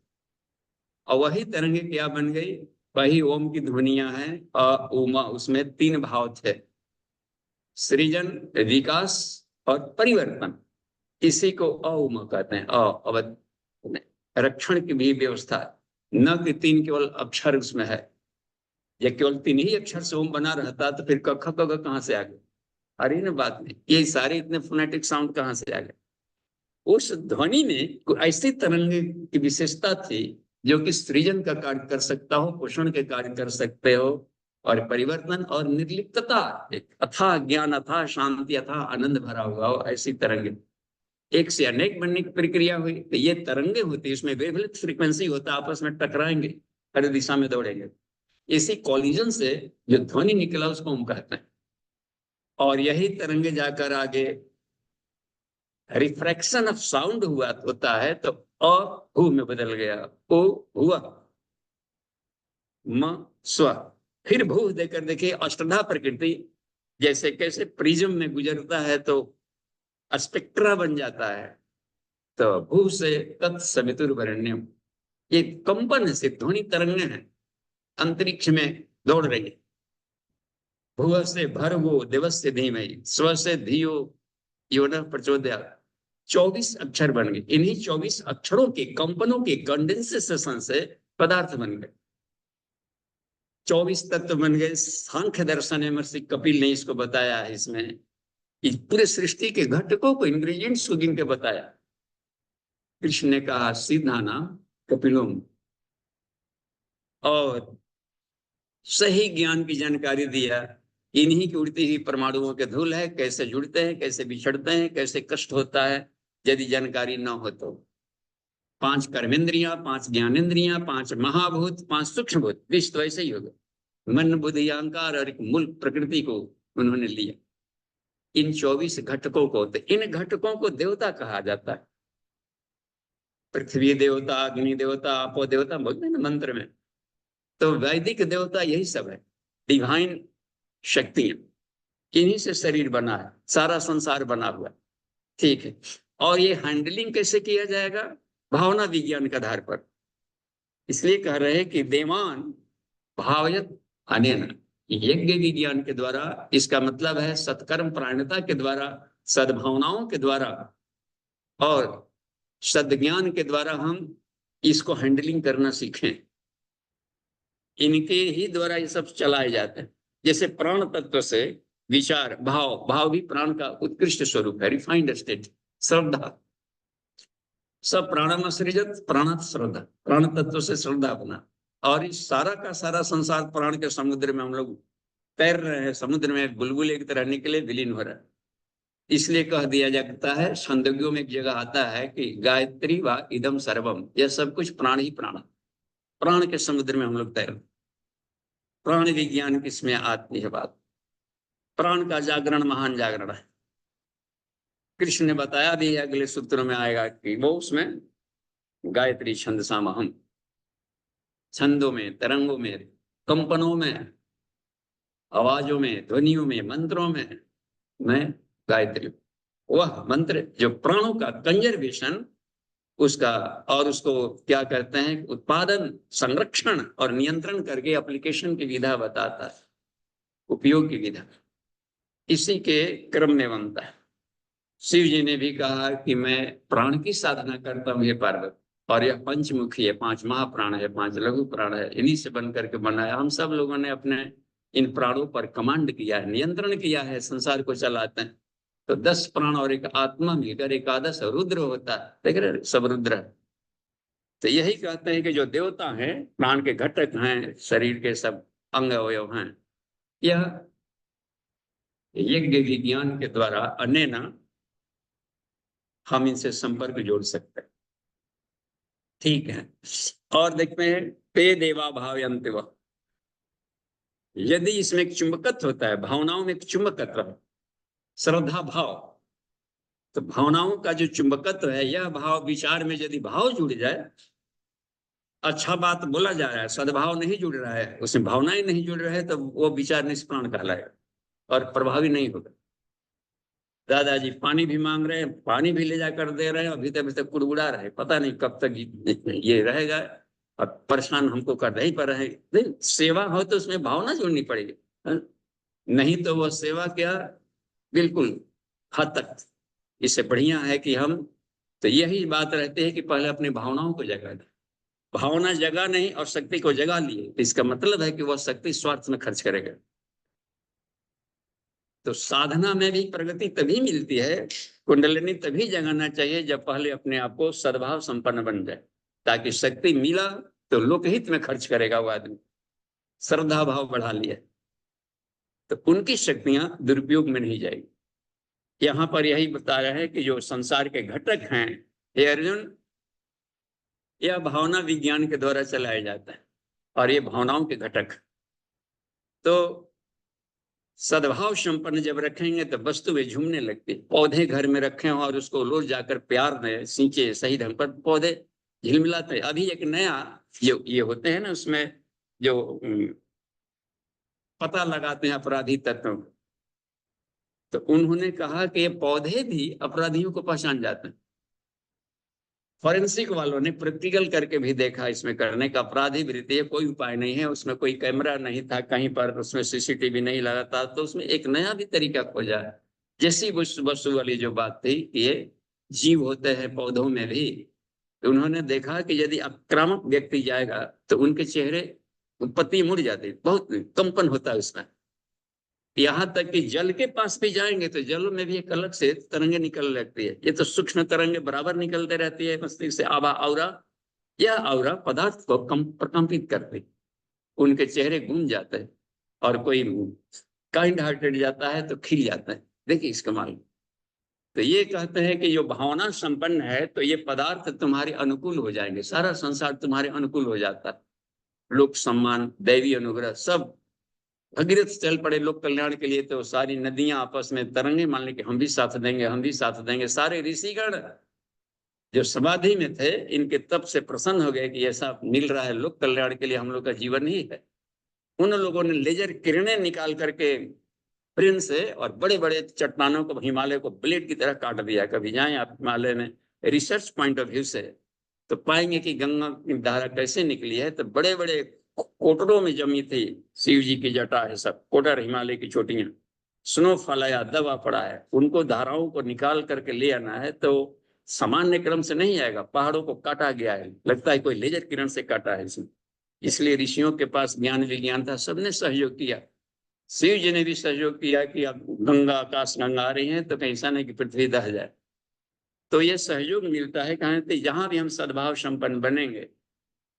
और वही तरंगे क्या बन गई, वही ओम की ध्वनियां हैं। अ उमा, उसमें 3 भाव थे, सृजन, विकास और परिवर्तन। इसी को अउमा कहते हैं। अवध रक्षण की भी व्यवस्था, न कि 3 केवल अक्षर उसमें है। या केवल 3 ही अक्षर से ओम बना रहता तो फिर क ख ग घ कहां से आ गए? अरे ना बात नहीं, ये सारे इतने फोनेटिक साउंड कहां से आ गए? उस ध्वनि में ऐसी तरंग की विशेषता थी जो कि सृजन का कार्य कर सकता हो, पोषण के कार्य कर सकते हो, और परिवर्तन और निर्लिप्तता, एक अथाह ज्ञान, अथाह शांति, अथाह आनंद भरा हुआ हो, ऐसी तरंगे एक से अनेक बनने की प्रक्रिया हुई। तो ये तरंगे होती है, इसमें वेवलेंथ फ्रीक्वेंसी होता है, आपस में टकराएंगे, हर दिशा में दौड़ेंगे। इसी कॉलिजन से जो ध्वनि निकला उसको हम कहते हैं। और यही तरंगे जाकर आगे रिफ्रैक्शन ऑफ साउंड हुआ होता है, तो अ हु में बदल गया, ओ हुआ, म स्व, फिर भू देकर देखिए अष्टधा प्रकृति, जैसे कैसे प्रिज्म में गुजरता है तो स्पेक्ट्रा बन जाता है। तो भू से तत्सवितुर्वरेण्यम, ये कंपन से ध्वनि तरंगे हैं, अंतरिक्ष में दौड़ रही है। भुव से भर्गो देवस्य धीमहि, स्व से धियो यो न प्रचोदयात्। 24 अक्षर बन गए। इन्हीं 24 अक्षरों के कंपनों के कंडेंसेशन से पदार्थ बन गए। 24 तत्व बन गए। सांख्य दर्शन में महर्षि कपिल ने इसको बताया है। इसमें इस पूरे सृष्टि के घटकों को, इंग्रेडिएंट्स को गिन के बताया। कृष्ण ने कहा सीधा नाम कपिलों, और सही ज्ञान की जानकारी दिया। इन्हीं की उड़ती हुई परमाणुओं के धूल है, कैसे जुड़ते हैं, कैसे बिछड़ते हैं, कैसे कष्ट होता है यदि जानकारी न हो तो। 5 कर्मेंद्रियां, 5 ज्ञानेन्द्रियां, 5 महाभूत, 5 सूक्ष्म भूत, विश्व ऐसे ही होगा। मन बुद्धि अहंकार और एक मूल प्रकृति को उन्होंने लिया, इन 24 घटकों को। तो इन घटकों को देवता कहा जाता है। पृथ्वी देवता, अग्नि देवता, आपो देवता बोलते हैं ना मंत्र में। तो वैदिक देवता यही सब है, डिवाइन शक्तियां। इन्हीं से शरीर बना है, सारा संसार बना हुआ। ठीक है, और ये हैंडलिंग कैसे किया जाएगा? भावना विज्ञान के आधार पर। इसलिए कह रहे हैं कि देवान भावयत अनेन, यज्ञ विज्ञान के द्वारा। इसका मतलब है सत्कर्म प्राणता के द्वारा, सद्भावनाओं के द्वारा और सद्ज्ञान के द्वारा हम इसको हैंडलिंग करना सीखें। इनके ही द्वारा ये सब चलाए जाते हैं। जैसे प्राण तत्व से विचार, भाव, भाव भी प्राण का उत्कृष्ट स्वरूप है, रिफाइंड स्टेट। श्रद्धा, सब प्राणम सृजत प्राणात श्रद्धा, प्राण तत्व से श्रद्धा बना। और इस सारा का सारा संसार प्राण के समुद्र में हम लोग तैर रहे हैं, समुद्र में बुलबुल की तरह निकले विलीन हो रहा है। इसलिए कह दिया जाता है, छंदोग्यों में एक जगह आता है कि गायत्री व इदम सर्वम, यह सब कुछ प्राण ही प्राण। प्राण के समुद्र में हम लोग तैर, प्राण विज्ञान की इसमें आती है बात। प्राण का जागरण महान जागरण है। कृष्ण ने बताया भी, अगले सूत्र में आएगा कि वो उसमें गायत्री छंद सामहम, छंदों में, तरंगों में, कंपनों में, आवाजों में, ध्वनियों में, मंत्रों में मैं गायत्री, वह मंत्र जो प्राणों का कंजर्वेशन उसका, और उसको क्या कहते हैं, उत्पादन, संरक्षण और नियंत्रण करके एप्लीकेशन की विधा बताता है, उपयोग की विधा, इसी के क्रम में बनता है। शिव जी ने भी कहा कि मैं प्राण की साधना करता हूँ हे पार्वती, और यह पंचमुखी है, 5 महाप्राण है, 5 लघु प्राण है, इन्हीं से बन करके बनाया। हम सब लोगों ने अपने इन प्राणों पर कमांड किया है, नियंत्रण किया है, संसार को चलाते हैं। तो 10 प्राण और एक आत्मा मिलकर एकादश रुद्र होता है, देख रहे सब रुद्र। तो यही कहते हैं कि जो देवता हैं, प्राण के घटक हैं, शरीर के सब अंग अवयव हैं, यह यज्ञ विज्ञान के द्वारा अनेना हम इनसे संपर्क जोड़ सकते हैं। ठीक है। और देखते हैं पे देवा भावयन्ते वा, यदि इसमें एक चुंबकत्व होता है, भावनाओं में एक चुंबकत्व, श्रद्धा भाव, तो भावनाओं का जो चुंबकत्व है, यह भाव विचार में यदि भाव जुड़ जाए, अच्छा बात बोला जा रहा है, सद्भाव नहीं जुड़ रहा है, उसमें भावनाएं नहीं जुड़ रहे हैं, तो वो विचार निष्प्राण कहलाएगा और प्रभावी नहीं होगा। दादाजी पानी भी मांग रहे हैं, पानी भी ले जाकर दे रहे हैं, अभी तक कुड़बुड़ा रहे, पता नहीं कब तक ये रहेगा और परेशान हमको कर रहे ही पर रहे। नहीं, सेवा हो तो उसमें भावना जोड़नी पड़ेगी, नहीं तो वह सेवा क्या, बिल्कुल हद तक। इससे बढ़िया है कि हम, तो यही बात रहती है कि पहले अपनी भावनाओं को जगा दें। भावना जगा नहीं और शक्ति को जगा लिए, इसका मतलब है कि वह शक्ति स्वार्थ में खर्च करेगा। तो साधना में भी प्रगति तभी मिलती है, कुंडलिनी तभी जगाना चाहिए जब पहले अपने आप को सद्भाव संपन्न बन जाए, ताकि शक्ति मिला तो लोकहित में खर्च करेगा वो आदमी। श्रद्धा भाव बढ़ा लिया तो उनकी शक्तियां दुरुपयोग में नहीं जाएगी। यहां पर यही बता रहे हैं कि जो संसार के घटक हैं, हे अर्जुन, यह भावना विज्ञान के द्वारा चलाया जाता है और ये भावनाओं के घटक। तो सद्भाव संपन्न जब रखेंगे तो वस्तुएं झूमने लगती। पौधे घर में रखे हो और उसको रोज जाकर प्यार में सींचे सही ढंग पर, पौधे झिलमिलाते। अभी एक नया ये होते हैं ना, उसमें जो पता लगाते हैं अपराधी तत्वों, तो उन्होंने कहा कि ये पौधे भी अपराधियों को पहचान जाते हैं। फॉरेंसिक वालों ने प्रैक्टिकल करके भी देखा, इसमें करने का अपराधी वृत्ति है, कोई उपाय नहीं है, उसमें कोई कैमरा नहीं था कहीं पर, उसमें सीसीटीवी नहीं लगा था, तो उसमें एक नया भी तरीका खोजा है। जैसी वस्तु वाली जो बात थी कि ये जीव होते हैं पौधों में भी, तो उन्होंने देखा कि यदि आक्रामक व्यक्ति जाएगा तो उनके चेहरे पत्ती मुड़ जाती, बहुत कंपन होता है उसमें। यहाँ तक कि जल के पास भी जाएंगे तो जल में भी एक अलग से तरंगे निकल लगती है। ये तो सूक्ष्म तरंगे बराबर निकलते रहती है मस्तिष्क से, आभा आउरा, यह आउरा पदार्थ को प्रकंपित करती, उनके चेहरे गूंज जाते हैं और कोई काइंड हार्टेड जाता है तो खिल जाता है। देखिए इसका मालूम। तो ये कहते हैं कि जो भावना संपन्न है तो ये पदार्थ तुम्हारे अनुकूल हो जाएंगे, सारा संसार तुम्हारे अनुकूल हो जाता है। लोक सम्मान, दैवी अनुग्रह, सब भगीरथ चल पड़े लोक कल्याण के लिए, तो सारी नदियां आपस में तरंगे मान ली कि हम भी साथ देंगे, हम भी साथ देंगे। सारे ऋषिगण जो समाधि में थे, इनके तप से प्रसन्न हो गए कि ऐसा मिल रहा है लोक कल्याण के लिए, हम लोग का जीवन ही है। उन लोगों ने लेजर किरणें निकाल करके प्रेम से और बड़े बड़े चट्टानों को, हिमालय को ब्लेड की तरह काट दिया। कभी जाएं आप हिमालय में, रिसर्च पॉइंट ऑफ व्यू से, तो पाएंगे कि गंगा की धारा कैसे निकली है। तो बड़े बड़े कोटरों में जमी थी शिव जी की जटा है, सब कोटर हिमालय की चोटियां, स्नोफॉल आया, दबा पड़ा है, उनको धाराओं को निकाल करके ले आना है तो सामान्य क्रम से नहीं आएगा। पहाड़ों को काटा गया है, लगता है कोई लेजर किरण से काटा है इसमें। इसलिए ऋषियों के पास ज्ञान विज्ञान था, सबने सहयोग किया। शिव जी ने भी सहयोग किया कि अब गंगा, आकाश गंगा आ रही है तो कहीं ऐसा नहीं कि पृथ्वी दह जाए। तो ये सहयोग मिलता है, कहा जहां भी हम सद्भाव संपन्न बनेंगे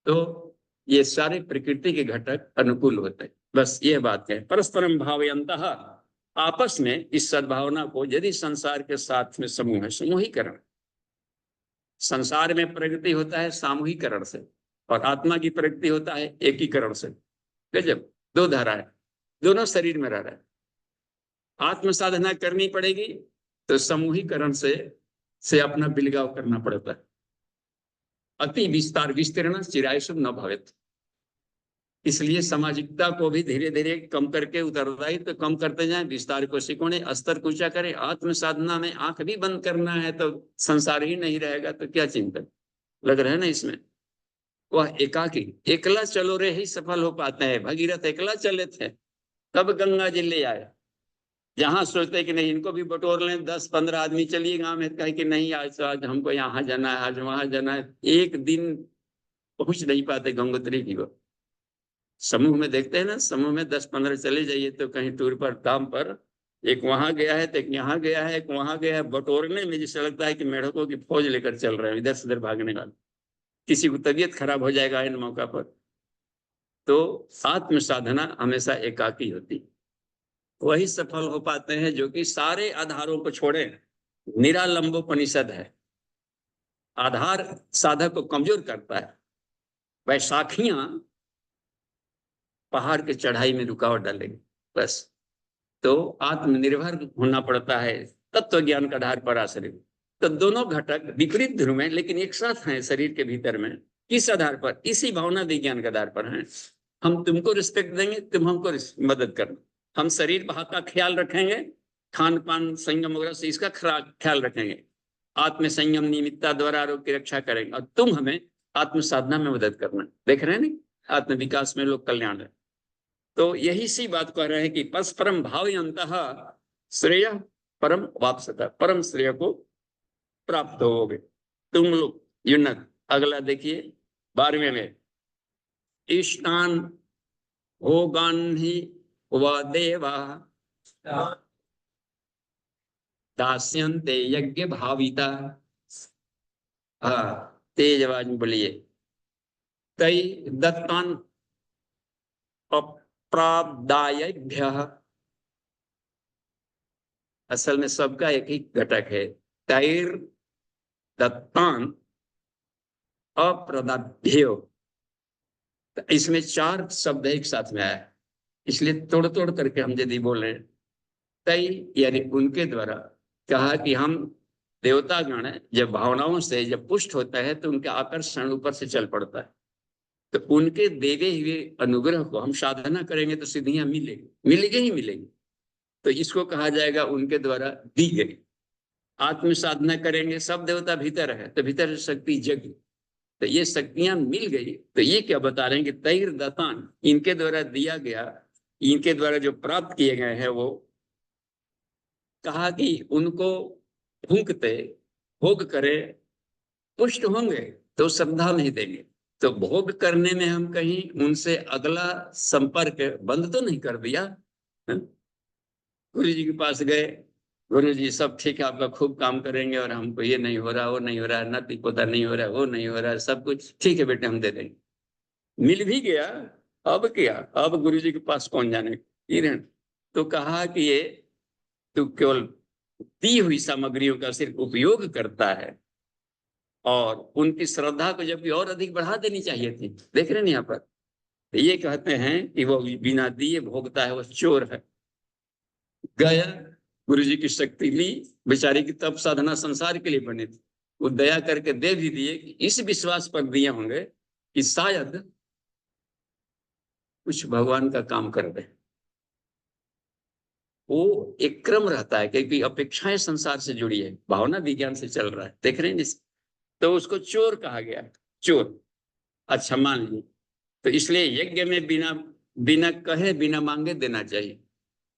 तो ये सारे प्रकृति के घटक अनुकूल होते हैं। बस ये बात है, परस्परम भावयन्तः, आपस में इस सद्भावना को, यदि संसार के साथ में समूह है, समूहीकरण, संसार में प्रगति होता है सामूहिकरण से और आत्मा की प्रगति होता है एकीकरण से। गजब, दो धाराएं, दोनों शरीर में रह रहा है। आत्म साधना करनी पड़ेगी तो समूहीकरण से अपना बिलगाव करना पड़ता है। अति विस्तार विस्तीर्ण चिरायसु न भवेत्। इसलिए सामाजिकता को भी धीरे धीरे कम करके, उत्तरदायित्व तो कम करते जाएं, विस्तार को सिकोड़े, स्तर को ऊंचा करें। आत्म साधना में आंख भी बंद करना है तो संसार ही नहीं रहेगा तो क्या चिंतन लग रहा है ना इसमें। वह एकाकी, एकला चलो रे ही सफल हो पाते हैं। भगीरथ एकला चले थे, तब गंगा जी ले आए। जहां सोचते कि नहीं इनको भी बटोर लें, 10-15 आदमी चलिए गांव में, कहे कि नहीं आज हमको यहाँ जाना है, आज वहां जाना है, एक दिन पहुंच नहीं पाते गंगोत्री की ओर। समूह में देखते हैं ना, समूह में 10-15 चले जाइए तो कहीं टूर पर, काम पर, एक वहां गया है तो एक यहाँ गया है, एक वहां गया है, बटोरने में जैसे लगता है कि मेढकों की फौज लेकर चल रहे हैं, इधर से उधर भागने वाले। किसी को तबीयत खराब हो जाएगा इन मौका पर। तो आत्म साधना हमेशा एकाकी होती, वही सफल हो पाते हैं जो कि सारे आधारों को छोड़े। निरालंबोपनिषद है, आधार साधक को कमजोर करता है, बैसाखियां पहाड़ की चढ़ाई में रुकावट डालेंगे। बस, तो आत्मनिर्भर होना पड़ता है तत्व ज्ञान का आधार पर आश्रित। तो दोनों घटक विपरीत ध्रुव में लेकिन एक साथ हैं शरीर के भीतर में। किस आधार पर? इसी भावना विज्ञान के आधार पर हैं। हम तुमको रिस्पेक्ट देंगे, तुम हमको मदद करना। हम शरीर का ख्याल रखेंगे, खान पान संयम वगैरह से इसका ख्याल रखेंगे, आत्म संयम नियमितता द्वारा आरोग्य की रक्षा करेंगे, और तुम हमें आत्म साधना में मदद करना। देख रहे हैं नहीं, आत्म विकास में लोक कल्याण है। तो यही सी बात कह रहे हैं कि परस्परम भावयन्तः श्रेय परम वाप्सता, परम श्रेय को प्राप्त होगे तुम लोग युनक। अगला देखिए 12वें में, इष्टान भोगान ही व देवा दास्यन्ते यज्ञ भाविता। हाँ, तेज आवाज में बोलिए। तै दत्तान अप्राप्दायभ्यः, असल में सबका एक ही घटक है। तैर दत्तान अप्रदाभ्यो, इसमें 4 शब्द एक साथ में आया, इसलिए तोड़ तोड़ करके हम यदि बोले तय यानी उनके द्वारा, कहा कि हम देवता गण है, जब भावनाओं से जब पुष्ट होता है तो उनका आकर्षण ऊपर से चल पड़ता है। तो उनके देवे हुए अनुग्रह को हम साधना करेंगे तो सिद्धियां मिलेगी ही मिलेगी। तो इसको कहा जाएगा उनके द्वारा दी गई। आत्म साधना करेंगे, सब देवता भीतर है तो भीतर शक्ति जगी, तो ये शक्तियां मिल गई। तो ये क्या बता रहे हैं कि तैर दतान, इनके द्वारा दिया गया, इनके द्वारा जो प्राप्त किए गए हैं, वो कहा कि उनको भूंकते भोग करे पुष्ट होंगे तो श्रद्धा नहीं देंगे। तो भोग करने में हम कहीं उनसे अगला संपर्क बंद तो नहीं कर दिया। गुरु जी के पास गए, गुरु जी सब ठीक है, आपका खूब काम करेंगे और हमको ये नहीं हो रहा, वो नहीं हो रहा, नाती पोता नहीं हो रहा, वो नहीं हो रहा, सब कुछ ठीक है बेटे हम दे देंगे। मिल भी गया, अब क्या, अब गुरु जी के पास कौन जाने किरण। तो कहा कि ये तू केवल दी हुई सामग्रियों का सिर्फ उपयोग करता है, और उनकी श्रद्धा को जबकि और अधिक बढ़ा देनी चाहिए थी। देख रहे हैं यहाँ पर, तो ये कहते हैं कि वो बिना दिए भोगता है, वो चोर है। गया गुरु जी की शक्ति ली, बेचारी की तप साधना संसार के लिए बनी थी, वो दया करके दे भी दिए, इस विश्वास पर दिए होंगे कि शायद कुछ भगवान का काम कर दे। वो एक क्रम रहता है क्योंकि अपेक्षाएं संसार से जुड़ी है, भावना विज्ञान से चल रहा है, देख रहे हैं। तो उसको चोर कहा गया, चोर। अच्छा मान ली, तो इसलिए यज्ञ में बिना बिना कहे बिना मांगे देना चाहिए,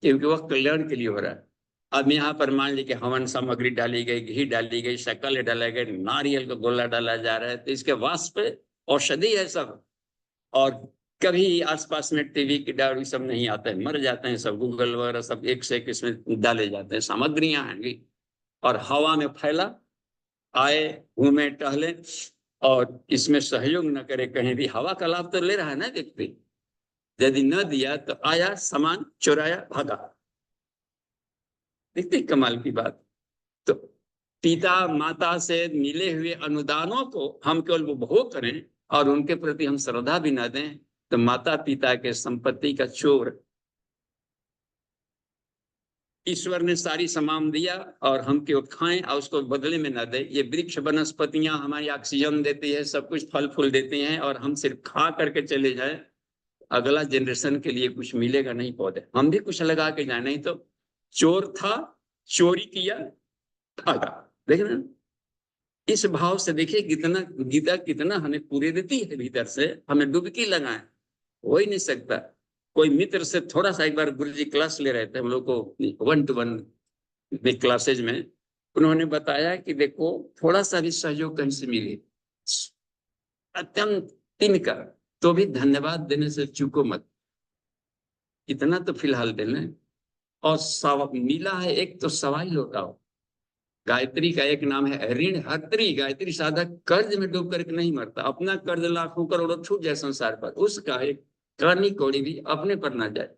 क्योंकि वह कल्याण के लिए हो रहा है। अब यहाँ पर मान ली कि हवन सामग्री डाली गई, घी डाली गई, शक्कर डाला गया, नारियल का गोला डाला जा रहा है, तो इसके वास्प औषधि है सब। और कभी आसपास में टीवी की डायरी सब नहीं आते हैं, मर जाते हैं सब, गूगल वगैरह सब एक से एक इसमें डाले जाते हैं, सामग्रियां हैं, और हवा में फैला, आए घूमे टहले, और इसमें सहयोग न करे, कहीं भी हवा का लाभ तो ले रहा है ना व्यक्ति। यदि न दिया तो आया सामान चुराया भागा। देखते कमाल की बात। तो पिता माता से मिले हुए अनुदानों को हम केवल उपभोग करें और उनके प्रति हम श्रद्धा भी न दें, तो माता पिता के संपत्ति का चोर। ईश्वर ने सारी सामान दिया और हम केवल खाएं और उसको बदले में न दें। ये वृक्ष वनस्पतियां हमारी ऑक्सीजन देती है, सब कुछ फल फूल देती हैं, और हम सिर्फ खा करके चले जाएं, अगला जनरेशन के लिए कुछ मिलेगा नहीं पौधे, हम भी कुछ लगा के जाए। नहीं तो चोर था, चोरी किया, भागा। देख रहे इस भाव से देखिए कितना गीता कितना हमें पूरे देती है, भीतर से हमें डुबकी लगाए, हो ही नहीं सकता। कोई मित्र से थोड़ा सा, एक बार गुरु जी क्लास ले रहे थे हम लोग को 1-to-1 क्लासेज में, उन्होंने बताया कि देखो थोड़ा सा भी सहयोग कहीं से मिले, अत्यंत तिनका, तो भी धन्यवाद देने से चूको मत, इतना तो फिलहाल देना। और मिला है एक तो सवाई लौटाओ। गायत्री का एक नाम है ऋण हत्री। गायत्री साधक कर्ज में डूब करके नहीं मरता, अपना कर्ज लाखों करोड़ों छूट जाए संसार पर, उसका एक करनी कौड़ी भी अपने पर ना जाए।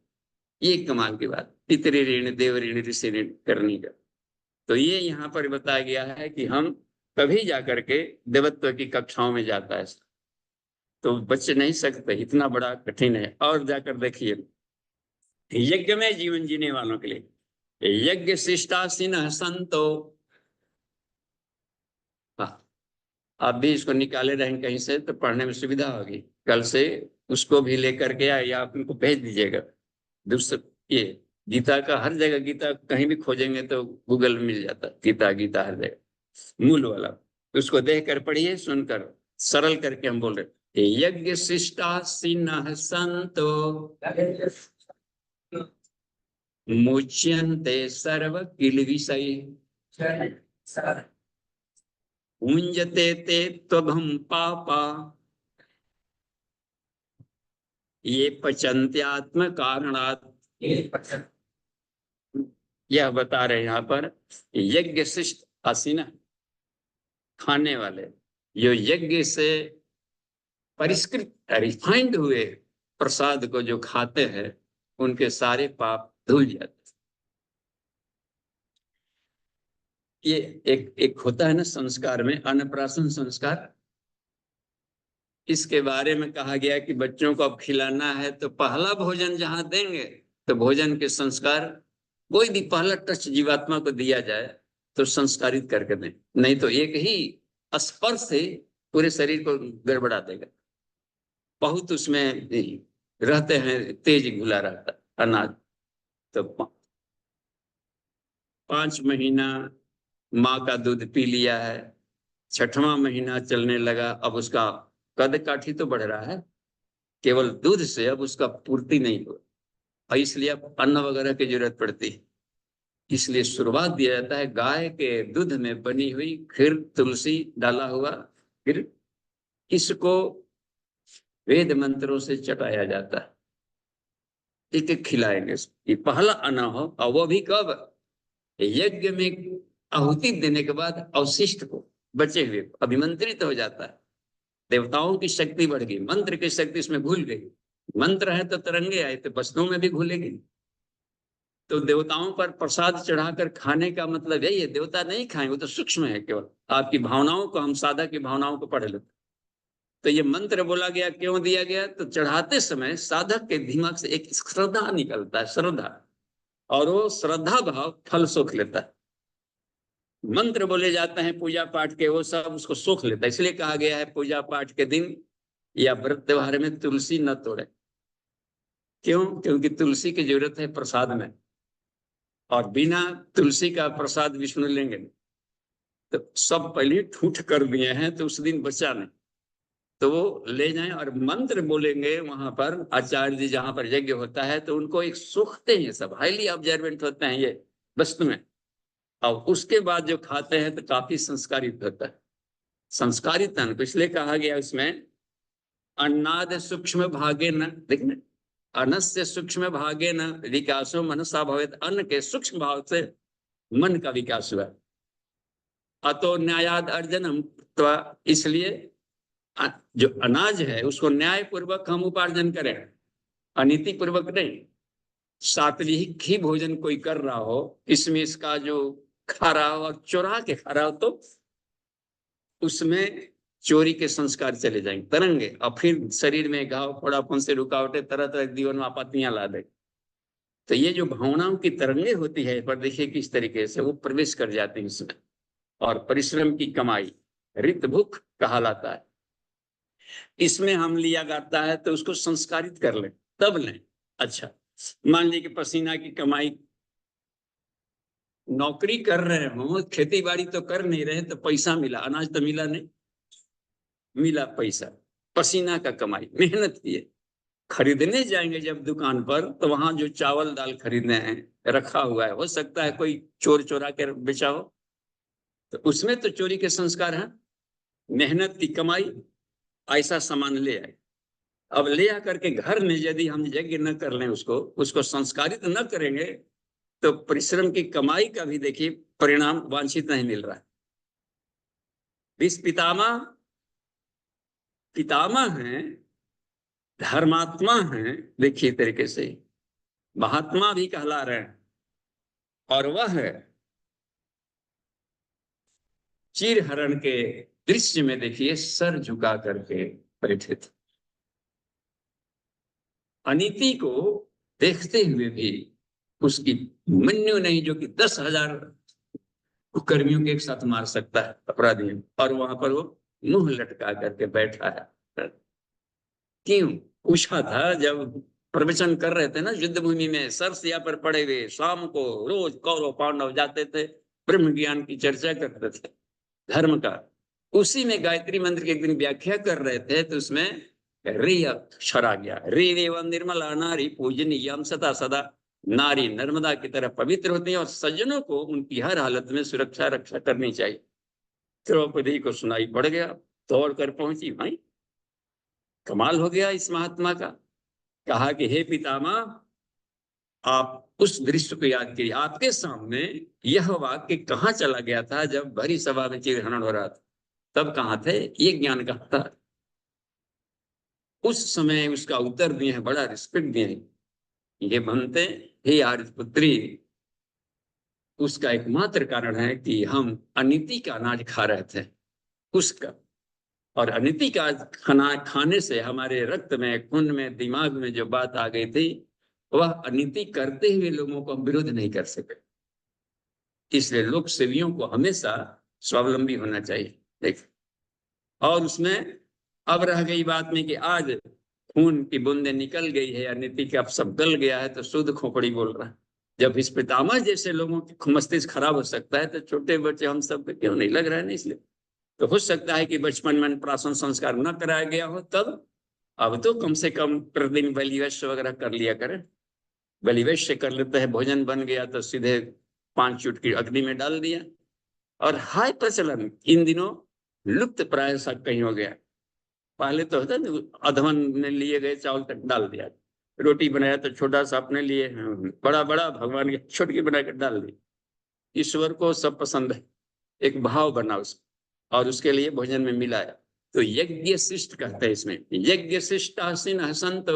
ये कमाल की बात, पितृ ऋण, देव ऋण, ऋषि ऋण करनी का। तो ये यहाँ पर बताया गया है कि हम तभी जाकर के देवत्व की कक्षाओं में जाता है, तो बच नहीं सकते, इतना बड़ा कठिन है। और जाकर देखिए यज्ञ में जीवन जीने वालों के लिए यज्ञ शिष्टासीन संतो, हाँ, आप भी इसको निकाले रहें कहीं से तो पढ़ने में सुविधा होगी। कल से उसको भी लेकर के या आप उनको भेज दीजिएगा। दूसरा ये गीता का हर जगह, गीता कहीं भी खोजेंगे तो गूगल में मिल जाता, गीता गीता हर जगह मूल वाला। उसको देख कर पढ़िए, सुनकर सरल करके हम बोल रहे यज्ञ शिष्टासीन संतो मुच्यन्ते सर्व किल विषय मुंजते ते त्वभम पापा ये पचन्त्यात्म कारणात्। यह बता रहे हैं यहाँ पर यज्ञ शिष्ट आसीना, खाने वाले जो यज्ञ से परिष्कृत रिफाइंड हुए प्रसाद को जो खाते हैं उनके सारे पाप धुल जाते। ये एक होता है ना संस्कार में, अन्नप्राशन संस्कार, इसके बारे में कहा गया कि बच्चों को अब खिलाना है तो पहला भोजन जहां देंगे तो भोजन के संस्कार, कोई भी पहला टच जीवात्मा को दिया जाए तो संस्कारित करके दें, नहीं तो एक ही स्पर्श से पूरे शरीर को गड़बड़ा देगा। बहुत उसमें रहते हैं, तेज घुला रहता अनाज। तो 5 महीना माँ का दूध पी लिया है, 6वां महीना चलने लगा, अब उसका कद काठी तो बढ़ रहा है, केवल दूध से अब उसका पूर्ति नहीं हो, और इसलिए अब अन्न वगैरह की जरूरत पड़ती है। इसलिए शुरुआत दिया जाता है गाय के दूध में बनी हुई खीर, तुलसी डाला हुआ, फिर इसको वेद मंत्रों से चटाया जाता है, एक एक खिलाएंगे। ये पहला अन्न हो, और वो भी कब? यज्ञ में आहुति देने के बाद अवशिष्ट को, बचे हुए को अभिमंत्रित हो जाता है। देवताओं की शक्ति बढ़ गई, मंत्र की शक्ति इसमें भूल गई। मंत्र है तो तरंगे आए, तो वस्तुओं में भी भूलेगी। तो देवताओं पर प्रसाद चढ़ाकर खाने का मतलब यही है, देवता नहीं खाएं, वो तो सूक्ष्म है, केवल आपकी भावनाओं को, हम साधक की भावनाओं को पढ़ लेते। तो ये मंत्र बोला गया, क्यों दिया गया? तो चढ़ाते समय साधक के दिमाग से एक श्रद्धा निकलता है, श्रद्धा, और वो श्रद्धा भाव फल सुख लेता है। मंत्र बोले जाते हैं पूजा पाठ के, वो सब उसको सुख लेता है। इसलिए कहा गया है पूजा पाठ के दिन या व्रत त्योहार में तुलसी न तोड़े। क्यों? क्योंकि तुलसी की जरूरत है प्रसाद में, और बिना तुलसी का प्रसाद विष्णु लेंगे नहीं। तो सब पहले ठूठ कर दिए हैं, तो उस दिन बचा नहीं, तो वो ले जाएं और मंत्र बोलेंगे। वहां पर आचार्य जी जहां पर यज्ञ होता है तो उनको एक सुखते हैं, सब हाईली ऑब्जर्वेंट होते हैं ये वस्तु में, और उसके बाद जो खाते हैं तो काफी संस्कारित होता है। संस्कारित अन्न को इसलिए कहा गया उसमें अन्नाद सूक्ष्म भागे न, देखने अनस्य सूक्ष्म भागे न विकासो मनसा भवेत, अन्न के सूक्ष्म भाव से मन का विकास हुआ। अतो न्यायाद अर्जनम, तो इसलिए जो अनाज है उसको न्याय पूर्वक हम उपार्जन करें, अनीति पूर्वक नहीं। सात्विक ही भोजन कोई कर रहा हो, इसमें इसका जो खा रहा हो और चुरा के खा रहा हो, तो उसमें चोरी के संस्कार चले जाएंगे, तरंगे, और फिर शरीर में घाव फोड़ापन से रुकावटें, तरह तरह जीवन में आपत्तियां ला देंगे। तो ये जो भावनाओं की तरंगे होती है, पर देखिए किस तरीके से वो प्रवेश कर जाती है इसमें, और परिश्रम की कमाई रित भूख कहलाता है, इसमें हम लिया जाता है। तो उसको संस्कारित कर लें, तब लें। अच्छा, मान लीजिए कि पसीना की कमाई, नौकरी कर रहे हो, खेती बाड़ी तो कर नहीं रहे, तो पैसा मिला, अनाज तो मिला नहीं, मिला पैसा, पसीना का कमाई, मेहनत किए। खरीदने जाएंगे जब दुकान पर, तो वहां जो चावल दाल खरीदने हैं रखा हुआ है, हो सकता है कोई चोर चोरा कर बेचा हो, तो उसमें तो चोरी के संस्कार हैं। मेहनत की कमाई, ऐसा सामान ले आए। अब ले आकर के घर में यदि हम यज्ञ न कर लें, उसको उसको संस्कारित न करेंगे, तो परिश्रम की कमाई का भी देखिए परिणाम वांछित नहीं मिल रहा है। विश्व पितामह, पितामह हैं, धर्मात्मा हैं, देखिए तरीके से महात्मा भी कहला रहे हैं, और वह है चीर हरण के दृश्य में देखिए सर झुका करके बैठे थे। अनीति को देखते हुए भी उसकी मन्यु नहीं, जो कि 10,000 कर्मियों के एक साथ मार सकता है अपराधियों, और वहां पर वो मुंह लटका करके बैठा है। क्यों? पूछा था जब प्रवचन कर रहे थे ना युद्ध भूमि में, सरसिया पर पड़े हुए, शाम को रोज कौरव पांडव जाते थे, ब्रह्म ज्ञान की चर्चा करते थे, धर्म का। उसी में गायत्री मंत्र की एक दिन व्याख्या कर रहे थे, तो उसमें रे अक्षर आ गया। रे एवं निर्मला नारी पूजनीयम सदा सदा। नारी नर्मदा की तरह पवित्र होती है और सज्जनों को उनकी हर हालत में सुरक्षा रक्षा करनी चाहिए। द्रौपदी को सुनाई पड़ गया, दौड़ कर पहुंची। भाई कमाल हो गया इस महात्मा का। कहा कि हे पितामह, आप उस दृश्य को याद कीजिए, आपके सामने यह वाक्य कहाँ चला गया था जब भरी सभा में चीरहरण हो रहा था, तब कहाँ थे? ये ज्ञान कहाँ था? उस समय उसका उत्तर दिए हैं, बड़ा रिस्पेक्ट दिए हैं। ये बनते हे आर्यपुत्री, उसका एकमात्र कारण है कि हम अनीति का अनाज खा रहे थे उसका, और अनीति का खाना खाने से हमारे रक्त में, खून में, दिमाग में जो बात आ गई थी, वह अनीति करते हुए लोगों को हम विरोध नहीं कर सके। इसलिए लोक सेवियों को हमेशा स्वावलंबी होना चाहिए। देख, और उसमें अब रह गई बात में कि आज खून की बूंदें निकल गई है, अनीति का सब गल गया है, तो शुद्ध खोपड़ी बोल रहा है। जब इस पितामह जैसे लोगों की मस्तिष्क खराब हो सकता है, तो छोटे बच्चे हम सब पे क्यों नहीं लग रहा है ना? इसलिए तो हो सकता है कि बचपन में प्राशन संस्कार न कराया गया हो, तब अब तो कम से कम प्रतिदिन बलिवैश्य वगैरह कर लिया करें। बलिवैश्य कर लेते हैं, भोजन बन गया तो सीधे 5 चुटकी अग्नि में डाल दिया। और हाय प्रचलन इन दिनों लुप्त प्राय सा कहीं हो गया। पहले तो होता ना, अधवन में लिए गए चावल तक डाल दिया, रोटी बनाया तो छोटा सा अपने लिए, बड़ा बड़ा भगवान की छोटकी बनाकर डाल दी। ईश्वर को सब पसंद है, एक भाव बना उसका, और उसके लिए भोजन में मिलाया। तो यज्ञ शिष्ट कहते हैं इसमें, यज्ञ शिष्ट हसीन हसंत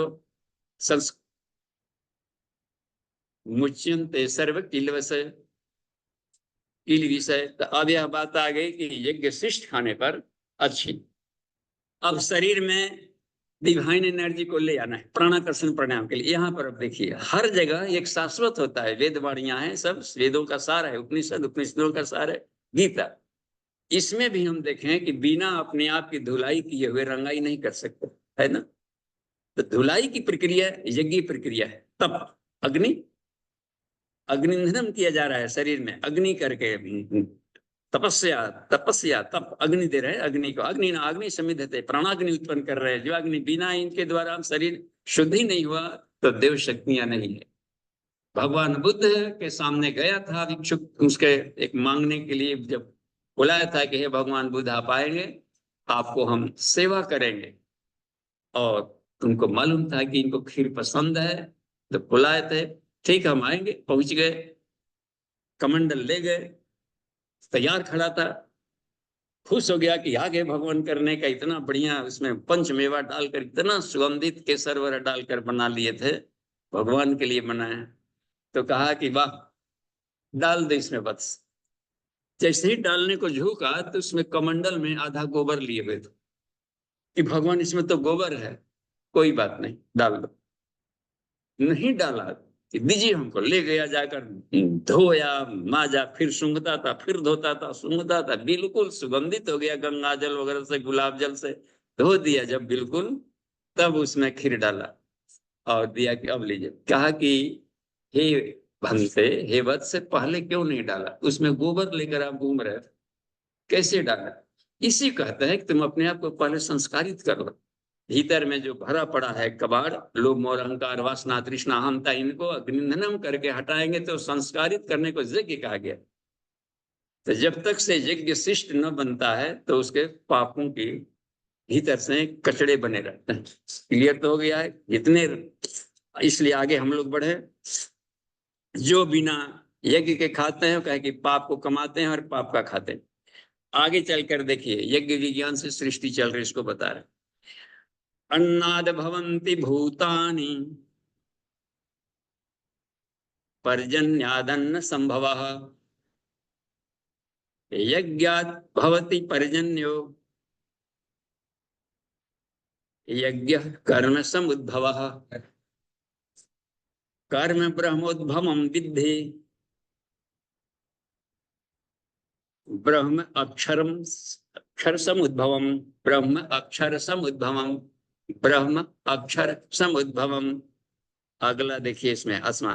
मुच्यंते सर्व किल विषय। तो अब यह बात आ गई कि यज्ञ शिष्ट खाने पर अच्छी, अब शरीर में डिवाइन एनर्जी को ले आना है प्राणाकर्षण प्राणायाम के लिए। यहाँ पर अब देखिए हर जगह एक शाश्वत होता है, वेद वाणियां हैं, सब वेदों का सार है, उपनिषद उपनिषदों का सार है, गीता। इसमें भी हम देखें कि बिना अपने आप की धुलाई किए हुए रंगाई नहीं कर सकते, है ना? तो धुलाई की प्रक्रिया यज्ञ प्रक्रिया है। तप, अग्नि, अग्निंधनम किया जा रहा है शरीर में, अग्नि करके तपस्या, तपस्या तप, अग्नि दे रहे हैं अग्नि को। अग्नि ना अग्नि समिधते, प्राणाग्नि उत्पन्न कर रहे हैं जो अग्नि, बिना इनके द्वारा शरीर शुद्ध ही नहीं हुआ तो देव शक्तियां नहीं है। भगवान बुद्ध के सामने गया था भिक्षुक, उसके एक मांगने के लिए, जब बुलाया था कि हे भगवान बुद्ध आप आएंगे, आपको हम सेवा करेंगे, और तुमको मालूम था कि इनको खीर पसंद है, तो बुलाए थे, ठीक हम आएंगे। पहुंच गए, कमंडल ले गए, तैयार खड़ा था, खुश हो गया कि आगे भगवान करने का, इतना बढ़िया उसमें पंचमेवा डालकर, इतना सुगंधित केसर वगैरह डालकर बना लिए थे, भगवान के लिए बनाया। तो कहा कि वाह, डाल दे इसमें बस। जैसे ही डालने को झुका तो उसमें कमंडल में आधा गोबर लिए हुए थे कि भगवान इसमें तो गोबर है, कोई बात नहीं डाल दो। नहीं डाला कि दीजिए हमको, ले गया, जाकर धोया, माजा, फिर सूंघता था, फिर धोता था, सूंघता था, बिल्कुल सुगंधित हो गया, गंगा जल वगैरह से, गुलाब जल से धो दिया जब बिल्कुल, तब उसमें खीर डाला और दिया कि अब लीजिए। कहा कि हे भंते, हे वत्स, से पहले क्यों नहीं डाला? उसमें गोबर लेकर आप घूम रहे थे, कैसे डाला? इसी कहते हैं कि तुम अपने आप को पहले संस्कारित कर लो। भीतर में जो भरा पड़ा है कबाड़, लोभ मोह अहंकार वासना तृष्णा अहंता, इनको अग्निंधनम करके हटाएंगे तो संस्कारित करने को यज्ञ कहा गया। तो जब तक से यज्ञ शिष्ट न बनता है तो उसके पापों की भीतर से कचड़े बने रहते हैं। क्लियर तो हो गया है जितने, इसलिए आगे हम लोग बढ़े। जो बिना यज्ञ के खाते हैं कहे कि पाप को कमाते हैं और पाप का खाते हैं। आगे चलकर देखिए, यज्ञ विज्ञान से सृष्टि चल रही, इसको बता रहे। अन्नाद भवन्ति भूतानि पर्जन्यादन्न संभवः यज्ञात् भवति पर्जन्यो, यज्ञ कर्म समुद्भवः, कर्म ब्रह्मोद्भवम विद्धि, ब्रह्म अक्षरम अक्षर समुद्भवम, ब्रह्म अक्षर समुद्भवम, ब्रह्म अक्षर समुद्भवम। अगला देखिए इसमें अस्मा,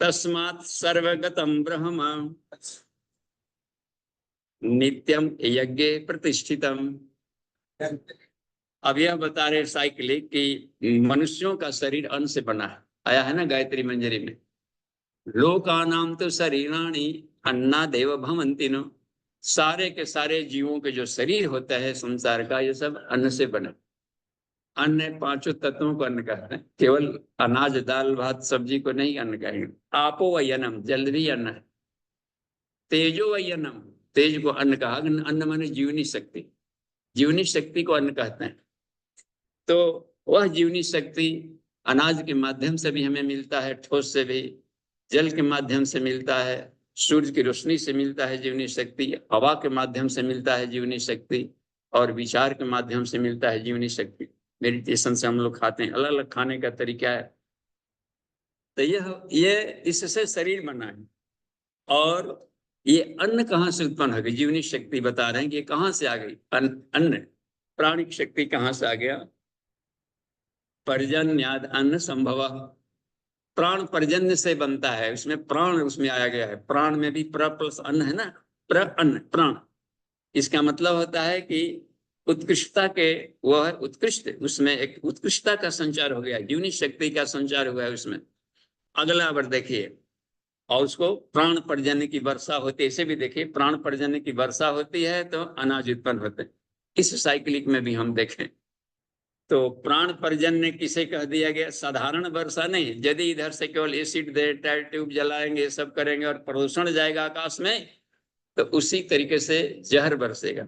तस्मात् सर्वगतम ब्रह्म नित्यम यज्ञ प्रतिष्ठितम। अब यह बता रहे साइक्लिक कि मनुष्यों का शरीर अन्न से बना है, आया है ना गायत्री मंजरी में, लोकानाम तो शरीराणि अन्नादेव भवन्ति नो, सारे के सारे जीवों के जो शरीर होता है संसार का, ये सब अन्न से बना। अन्न पांचों तत्वों को अन्न कहते हैं, केवल अनाज दाल भात सब्जी को नहीं अन्न कहेंगे। आपो वयनम, जल भी अन्न है। तेजो वयनम, तेज को अन्न कहा, अन्न माने जीवनी शक्ति, जीवनी शक्ति को अन्न कहते हैं। तो वह जीवनी शक्ति अनाज के माध्यम से भी हमें मिलता है, ठोस से भी, जल के माध्यम से मिलता है, सूर्य की रोशनी से मिलता है जीवनी शक्ति, हवा के माध्यम से मिलता है जीवनी शक्ति, और विचार के माध्यम से मिलता है जीवनी शक्ति। मेडिटेशन से हम लोग खाते हैं, अलग अलग खाने का तरीका है। तो ये इससे शरीर बना है। और ये अन्न कहाँ से उत्पन्न हो गई, जीवनी शक्ति बता रहे हैं कि ये कहाँ से आ गई, अन्न प्राणिक शक्ति कहाँ से आ गया। पर्जन्याद अन्न संभव, प्राण पर्जन्य से बनता है, उसमें प्राण उसमें आया गया है, प्राण में भी प्र प्लस अन्न है ना, प्र अन्न प्राण। इसका मतलब होता है कि उत्कृष्टता के, वह उत्कृष्ट, उसमें एक उत्कृष्टता का संचार हो गया, जीवनी शक्ति का संचार हुआ है उसमें। अगला बार देखिए, और उसको प्राण पर्जन्य की वर्षा होती है, इसे भी देखिए, प्राण पर्जन्य की वर्षा होती है तो अनाज उत्पन्न होते हैं। इस साइक्लिक में भी हम देखें तो प्राण पर्जन्य किसे कह दिया गया, साधारण वर्षा नहीं। यदि इधर से केवल एसिड दे, टायर ट्यूब जलाएंगे, सब करेंगे और प्रदूषण जाएगा आकाश में, तो उसी तरीके से जहर बरसेगा।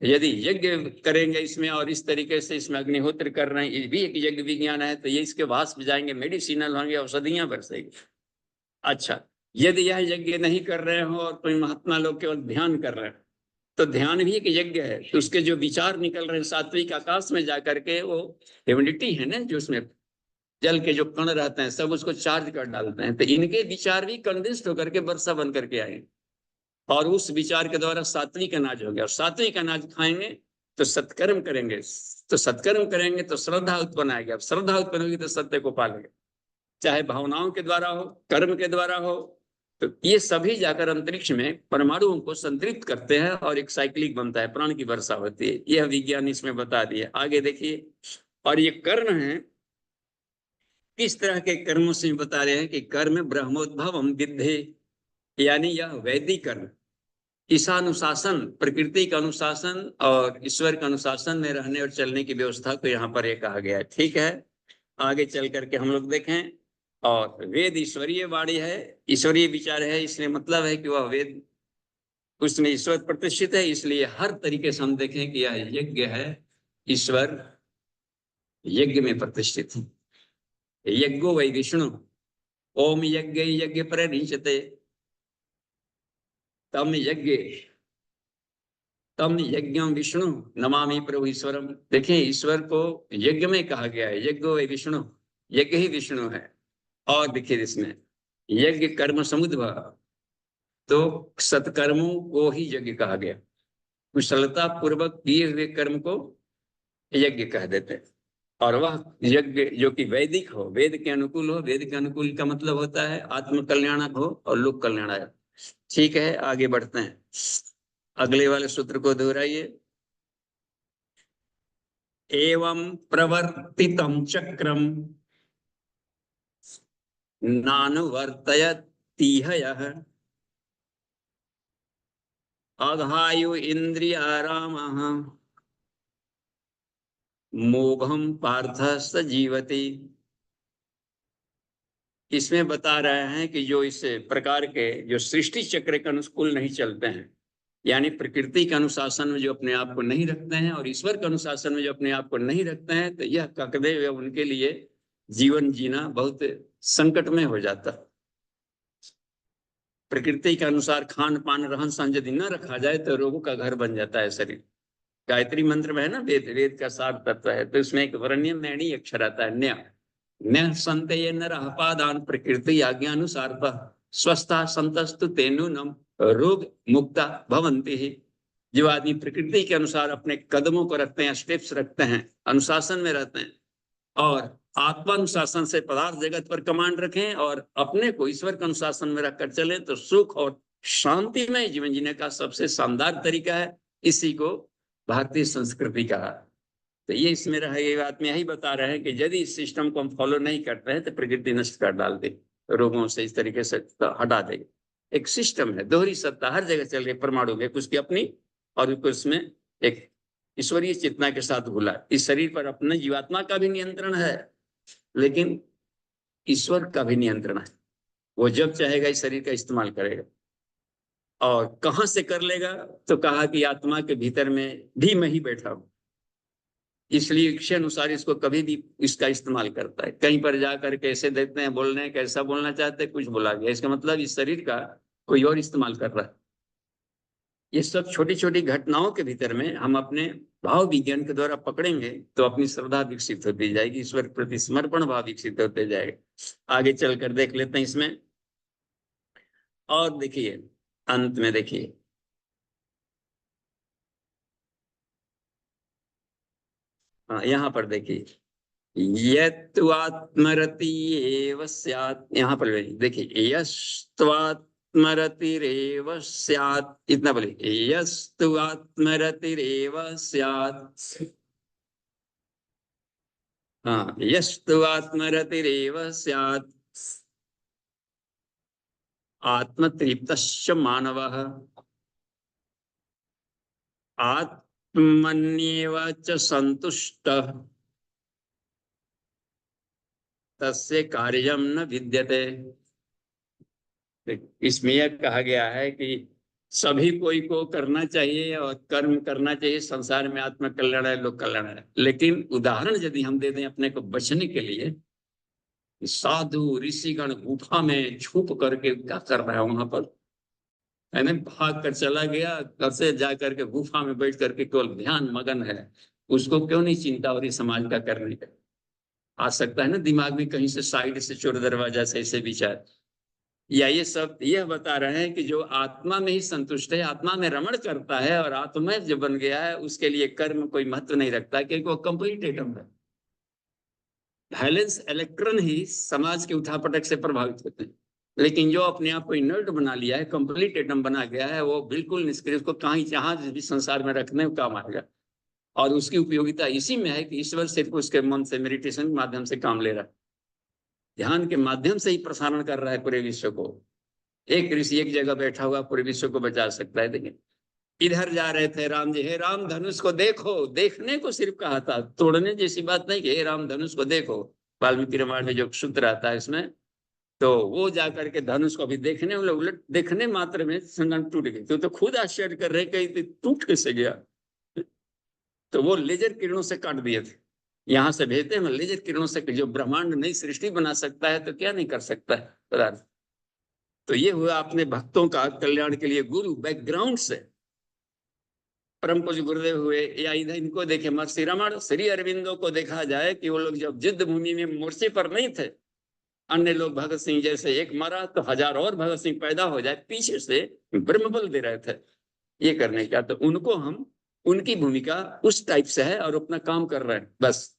यदि यज्ञ करेंगे इसमें और इस तरीके से इसमें अग्निहोत्र कर रहे हैं, ये भी एक यज्ञ विज्ञान है, तो ये इसके वाष्प जाएंगे, मेडिसिनल होंगे, औषधियां बरसेगी। अच्छा, यदि यह यज्ञ नहीं कर रहे हो और कोई महात्मा लोग केवल ध्यान कर रहे हैं, तो ध्यान भी एक यज्ञ है। तो उसके जो विचार निकल रहे हैं सात्विक आकाश में जाकर के, वो ह्यूमिडिटी है ना, जो उसमें जल के जो कण रहते हैं सब उसको चार्ज कर डालते हैं, तो इनके विचार भी कंडेंस्ड होकर के वर्षा बन करके आएंगे, और उस विचार के द्वारा सात्विक अनाज हो गया। और सात्विक अनाज खाएंगे तो सत्कर्म करेंगे, तो सत्कर्म करेंगे तो श्रद्धा उत्पन्न आएगी। अब श्रद्धा उत्पन्न होगी तो सत्य को पालेंगे, चाहे भावनाओं के द्वारा हो, कर्म के द्वारा हो। तो ये सभी जाकर अंतरिक्ष में परमाणुओं को संतृप्त करते हैं और एक साइक्लिक बनता है, प्राण की वर्षा होती है। यह विज्ञान इसमें बता दिया। आगे देखिए, और ये कर्म है, किस तरह के कर्मों से बता रहे हैं कि कर्म ब्रह्मोद्भवम विद्धि, यानी यह वैदिक कर्म, ईशानुशासन, प्रकृति का अनुशासन और ईश्वर का अनुशासन में रहने और चलने की व्यवस्था को यहाँ पर यह कहा गया है। ठीक है, आगे चल करके हम लोग देखें। और वेद ईश्वरीय वाणी है, ईश्वरीय विचार है, इसलिए मतलब है कि वह वेद, उसमें ईश्वर प्रतिष्ठित है, इसलिए हर तरीके से हम देखें कि यह यज्ञ है, ईश्वर यज्ञ में प्रतिष्ठित है। यज्ञो वै विष्णु, ओम यज्ञ यज्ञ प्रणीचते, तम यज्ञ तम यज्ञम विष्णु नमामि प्रभु ईश्वरम। देखिए, ईश्वर को यज्ञ में कहा गया है, यज्ञो वै विष्णु, यज्ञ ही विष्णु है। और देखिए इसमें यज्ञ कर्म समुद्भव, तो सत्कर्मों को ही यज्ञ कहा गया, कुशलता पूर्वक किए हुए कर्म को यज्ञ कह देते हैं। और वह यज्ञ जो कि वैदिक हो, वेद के अनुकूल हो, वेद के अनुकूल का मतलब होता है आत्म कल्याणक हो और लोक कल्याणक। ठीक है, आगे बढ़ते हैं, अगले वाले सूत्र को दोहराइए। एवं प्रवर्तितम चक्रम नानुवर्तयतीह यः, अघायु इंद्रियारामः मोघम पार्थ स जीवति। इसमें बता रहे हैं कि जो इस प्रकार के जो सृष्टि चक्र के अनुकूल नहीं चलते हैं, यानी प्रकृति के अनुशासन में जो अपने आप को नहीं रखते हैं और ईश्वर के अनुशासन में जो अपने आप को नहीं रखते हैं, तो यह ककदेव उनके लिए जीवन जीना बहुत संकट में हो जाता है। प्रकृति के अनुसार खान पान रहन सहन यदि न रखा जाए तो रोगों का घर बन जाता है शरीर। गायत्री मंत्र में है ना, वेद वेद का सार तत्व है, तो इसमें एक वर्ण्य नैणी अक्षर आता है, न्य न्य संते ये नरः पादान प्रकृति आज्ञानुसार स्वस्था संतस्तु तेनूनम रोग मुक्ता भवन्ति ही। जो आदमी प्रकृति के अनुसार अपने कदमों को रखते हैं, स्टेप्स रखते हैं, अनुशासन में रहते हैं और आत्मानुशासन से पदार्थ जगत पर कमांड रखें और अपने को ईश्वर के अनुशासन में रखकर चले, तो सुख और शांति में जीवन जीने का सबसे शानदार तरीका है। इसी को भारतीय संस्कृति कहा। तो ये इसमें रहा, ये बात में यही बता रहे हैं कि यदि इस सिस्टम को हम फॉलो नहीं करते हैं तो प्रकृति नष्ट कर डाल दे, रोगों से इस तरीके से हटा देगी। एक सिस्टम है, दोहरी सत्ता हर जगह चल रही, परमाणु में उसकी अपनी और उसमें एक ईश्वरीय चेतना के साथ भूला। इस शरीर पर अपने जीवात्मा का भी नियंत्रण है, लेकिन ईश्वर का भी नियंत्रण है। वो जब चाहेगा इस शरीर का इस्तेमाल करेगा और कहां से कर लेगा, तो कहा कि आत्मा के भीतर में भी मैं ही बैठा हूं, इसलिए इच्छा अनुसार इसको कभी भी इसका इस्तेमाल करता है। कहीं पर जाकर कैसे देखते हैं, बोल रहे हैं कैसा बोलना चाहते हैं, कुछ बोला गया, इसका मतलब इस शरीर का कोई और इस्तेमाल कर रहा है। ये सब छोटी छोटी घटनाओं के भीतर में हम अपने भाव विज्ञान के द्वारा पकड़ेंगे तो अपनी श्रद्धा विकसित होती जाएगी, ईश्वर प्रति समर्पण भाव विकसित होते जाएगा। आगे चलकर देख लेते हैं इसमें। और देखिए अंत में देखिए, यहाँ पर देखिए, यत्वात्मरति एव स्यात्, यहाँ पर देखिए यस्त्वात्मरतिरेव स्यात्, इतना बोलिए, यस्त्वात्मरतिरेव स्यात्। हाँ, यस्त्वात्मरतिरेव स्यात् आत्मतृप्तश्च मानवः आत्मन्येव च संतुष्टः तस्य कार्यम न विद्यते। इसमें यह कहा गया है कि सभी कोई को करना चाहिए और कर्म करना चाहिए, संसार में आत्म कल्याण है, लोक कल्याण है। लेकिन उदाहरण यदि हम दे दें अपने को बचने के लिए, साधु ऋषिगण गुफा में छुप करके क्या कर रहा है वहां पर, है ना, भाग कर चला गया, घर से जा करके गुफा में बैठ करके केवल ध्यान मगन है, उसको क्यों नहीं चिंता हो रही समाज का करने का। आ सकता है ना दिमाग में कहीं से साइड से चोर दरवाजा से ऐसे विचार, या ये सब यह बता रहे हैं कि जो आत्मा में ही संतुष्ट है, आत्मा में रमण करता है और आत्मा जो बन गया है, उसके लिए कर्म कोई महत्व नहीं रखता, क्योंकि वो कंप्लीट एटम है। बैलेंस इलेक्ट्रॉन ही समाज के उठापटक से प्रभावित होते हैं, लेकिन जो अपने आप को इनर्ट बना लिया है, कंप्लीट एटम बना गया है, वो बिल्कुल निष्क्रिय, उसको कहीं जहां भी संसार में रखने का काम आएगा। और उसकी उपयोगिता इसी में है कि ईश्वर सिर्फ उसके मन से मेडिटेशन के माध्यम से काम ले रहा है, ध्यान के माध्यम से ही प्रसारण कर रहा है पूरे विश्व को। एक ऋषि एक जगह बैठा हुआ पूरे विश्व को बचा सकता है। देखिए इधर जा रहे थे राम जी, हे राम धनुष को देखो, देखने को सिर्फ कहा था, तोड़ने जैसी बात नहीं कि हे राम धनुष को देखो। वाल्मीकि रामायण में जो सूत्र आता है इसमें, तो वो जाकर के धनुष को अभी देखने वाले उलट देखने मात्र में संगन टूट गई, तो खुद आश्चर्य कर रहे कहीं टूट कैसे गया। तो वो लेजर किरणों से काट दिए थे, यहां से भेजते हैं लेजर किरणों से, जो ब्रह्मांड नई सृष्टि बना सकता है तो क्या नहीं कर सकता है पदार्थ। तो ये हुआ अपने भक्तों का कल्याण के लिए गुरु बैकग्राउंड से परम पूज्य गुरुदेव हुए, या इधर इनको देखे महर्षि रमण, श्री अरविंदो को देखा जाए कि वो लोग जब युद्ध भूमि में मोर्चे पर नहीं थे, अन्य लोग भगत सिंह जैसे एक मरा तो हजार और भगत सिंह पैदा हो जाए, पीछे से ब्रह्मबल दे रहे थे ये करने का, तो उनको हम, उनकी भूमिका उस टाइप से है और अपना काम कर रहे हैं बस।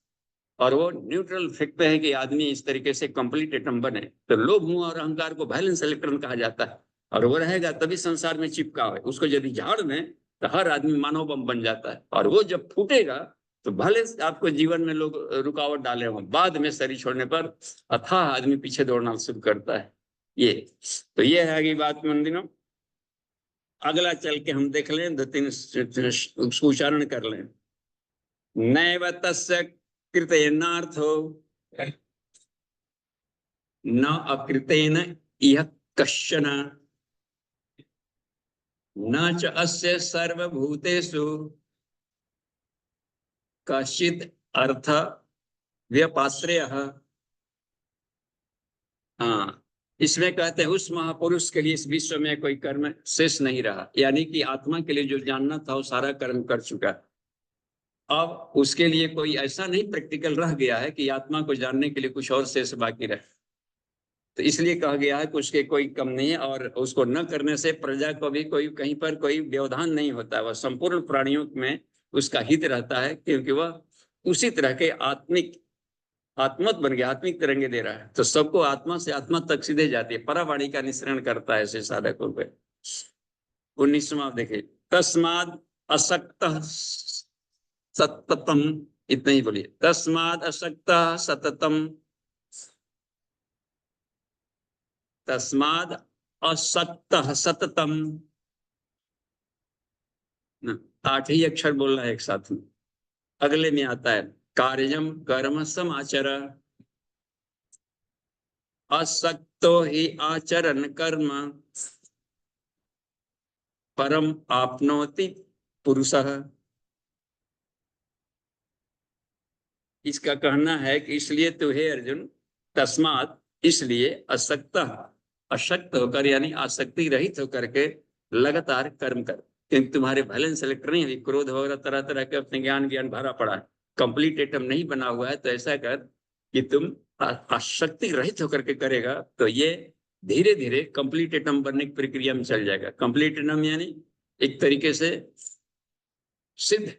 और वो न्यूट्रल फेंकते हैं कि आदमी इस तरीके से कंप्लीट एटम बने। तो लोभ मोह और अहंकार को बैलेंस इलेक्ट्रॉन कहा जाता है, और वो रहेगा तभी संसार में चिपका है। उसको यदि झाड़ में तो हर आदमी मानव बम बन जाता है, और वो जब फूटेगा तो भले आपको जीवन में लोग रुकावट डाले हों, बाद में शरीर छोड़ने पर अथाह आदमी पीछे दौड़ना शुरू करता है। ये तो ये है आगे बात मंदिरों। अगला चल के हम देख लें, 2-3 उसको उच्चारण कर लें। नैव तस्य कृतेनार्थो न अकृतेन इह कश्चन न च अस्य सर्वभूतेषु कश्चित् अर्थ व्यपाश्रयः। हाँ, इसमें कहते हैं उस महापुरुष के लिए इस विश्व में कोई कर्म शेष नहीं रहा, यानी कि आत्मा के लिए जो जानना था वो सारा कर्म कर चुका। अब उसके लिए कोई ऐसा नहीं प्रैक्टिकल रह गया है कि आत्मा को जानने के लिए कुछ और शेष बाकी रहे। तो इसलिए कहा गया है कि उसके कोई कम नहीं है, और उसको न करने से प्रजा को भी कोई कहीं पर कोई व्यवधान नहीं होता है। वह संपूर्ण प्राणियों में उसका हित रहता है, क्योंकि वह उसी तरह के आत्मत बन गया, आत्मिक तरंगे दे रहा है। तो सबको आत्मा से आत्मा तक सीधे जाती है, परावाणी का निश्चरण करता है ऐसे साधकों पे। 19वां देखिए, तस्माद असक्त सततम, इतना ही बोलिए, तस्माद असक्त सततम, तस्माद असक्त सततम। 8 ही अक्षर बोलना है एक साथ में। अगले में आता है कार्यम कर्म समाचर, असक्तो ही आचरण कर्म परम आपनोति पुरुषः। इसका कहना है कि इसलिए तो हे अर्जुन, तस्मात इसलिए असक्त, अशक्त होकर यानी आसक्ति रहित होकर के लगातार कर्म कर, क्योंकि तुम्हारे बैलेंस सेलेक्टर नहीं है, क्रोध वगैरह तरह तरह के अपने ज्ञान भरा पड़ा है, कंप्लीट एटम नहीं बना हुआ है। तो ऐसा कर कि तुम आसक्ति रहित होकर के करेगा, तो ये धीरे धीरे कंप्लीट एटम बनने की प्रक्रिया में चल जाएगा। कंप्लीट एटम यानी एक तरीके से सिद्ध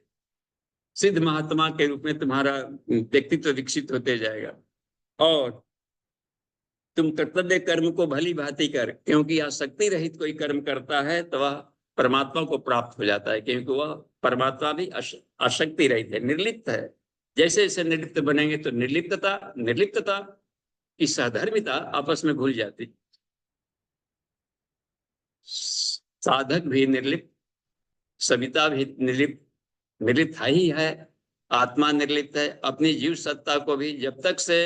सिद्ध महात्मा के रूप में तुम्हारा व्यक्तित्व विकसित होते जाएगा। और तुम कर्तव्य कर्म को भली भांति कर, क्योंकि आसक्ति रहित कोई कर्म करता है तो वह परमात्मा को प्राप्त हो जाता है, क्योंकि वह परमात्मा भी आसक्ति रहित है, निर्लिप्त है। जैसे जैसे निर्लिप्त बनेंगे तो निर्लिप्तता की सहधर्मिता आपस में भूल जाती। साधक भी निर्लिप्त, सविता भी निर्लिप्त ही है, आत्मा निर्लिप्त है। अपनी जीव सत्ता को भी जब तक से,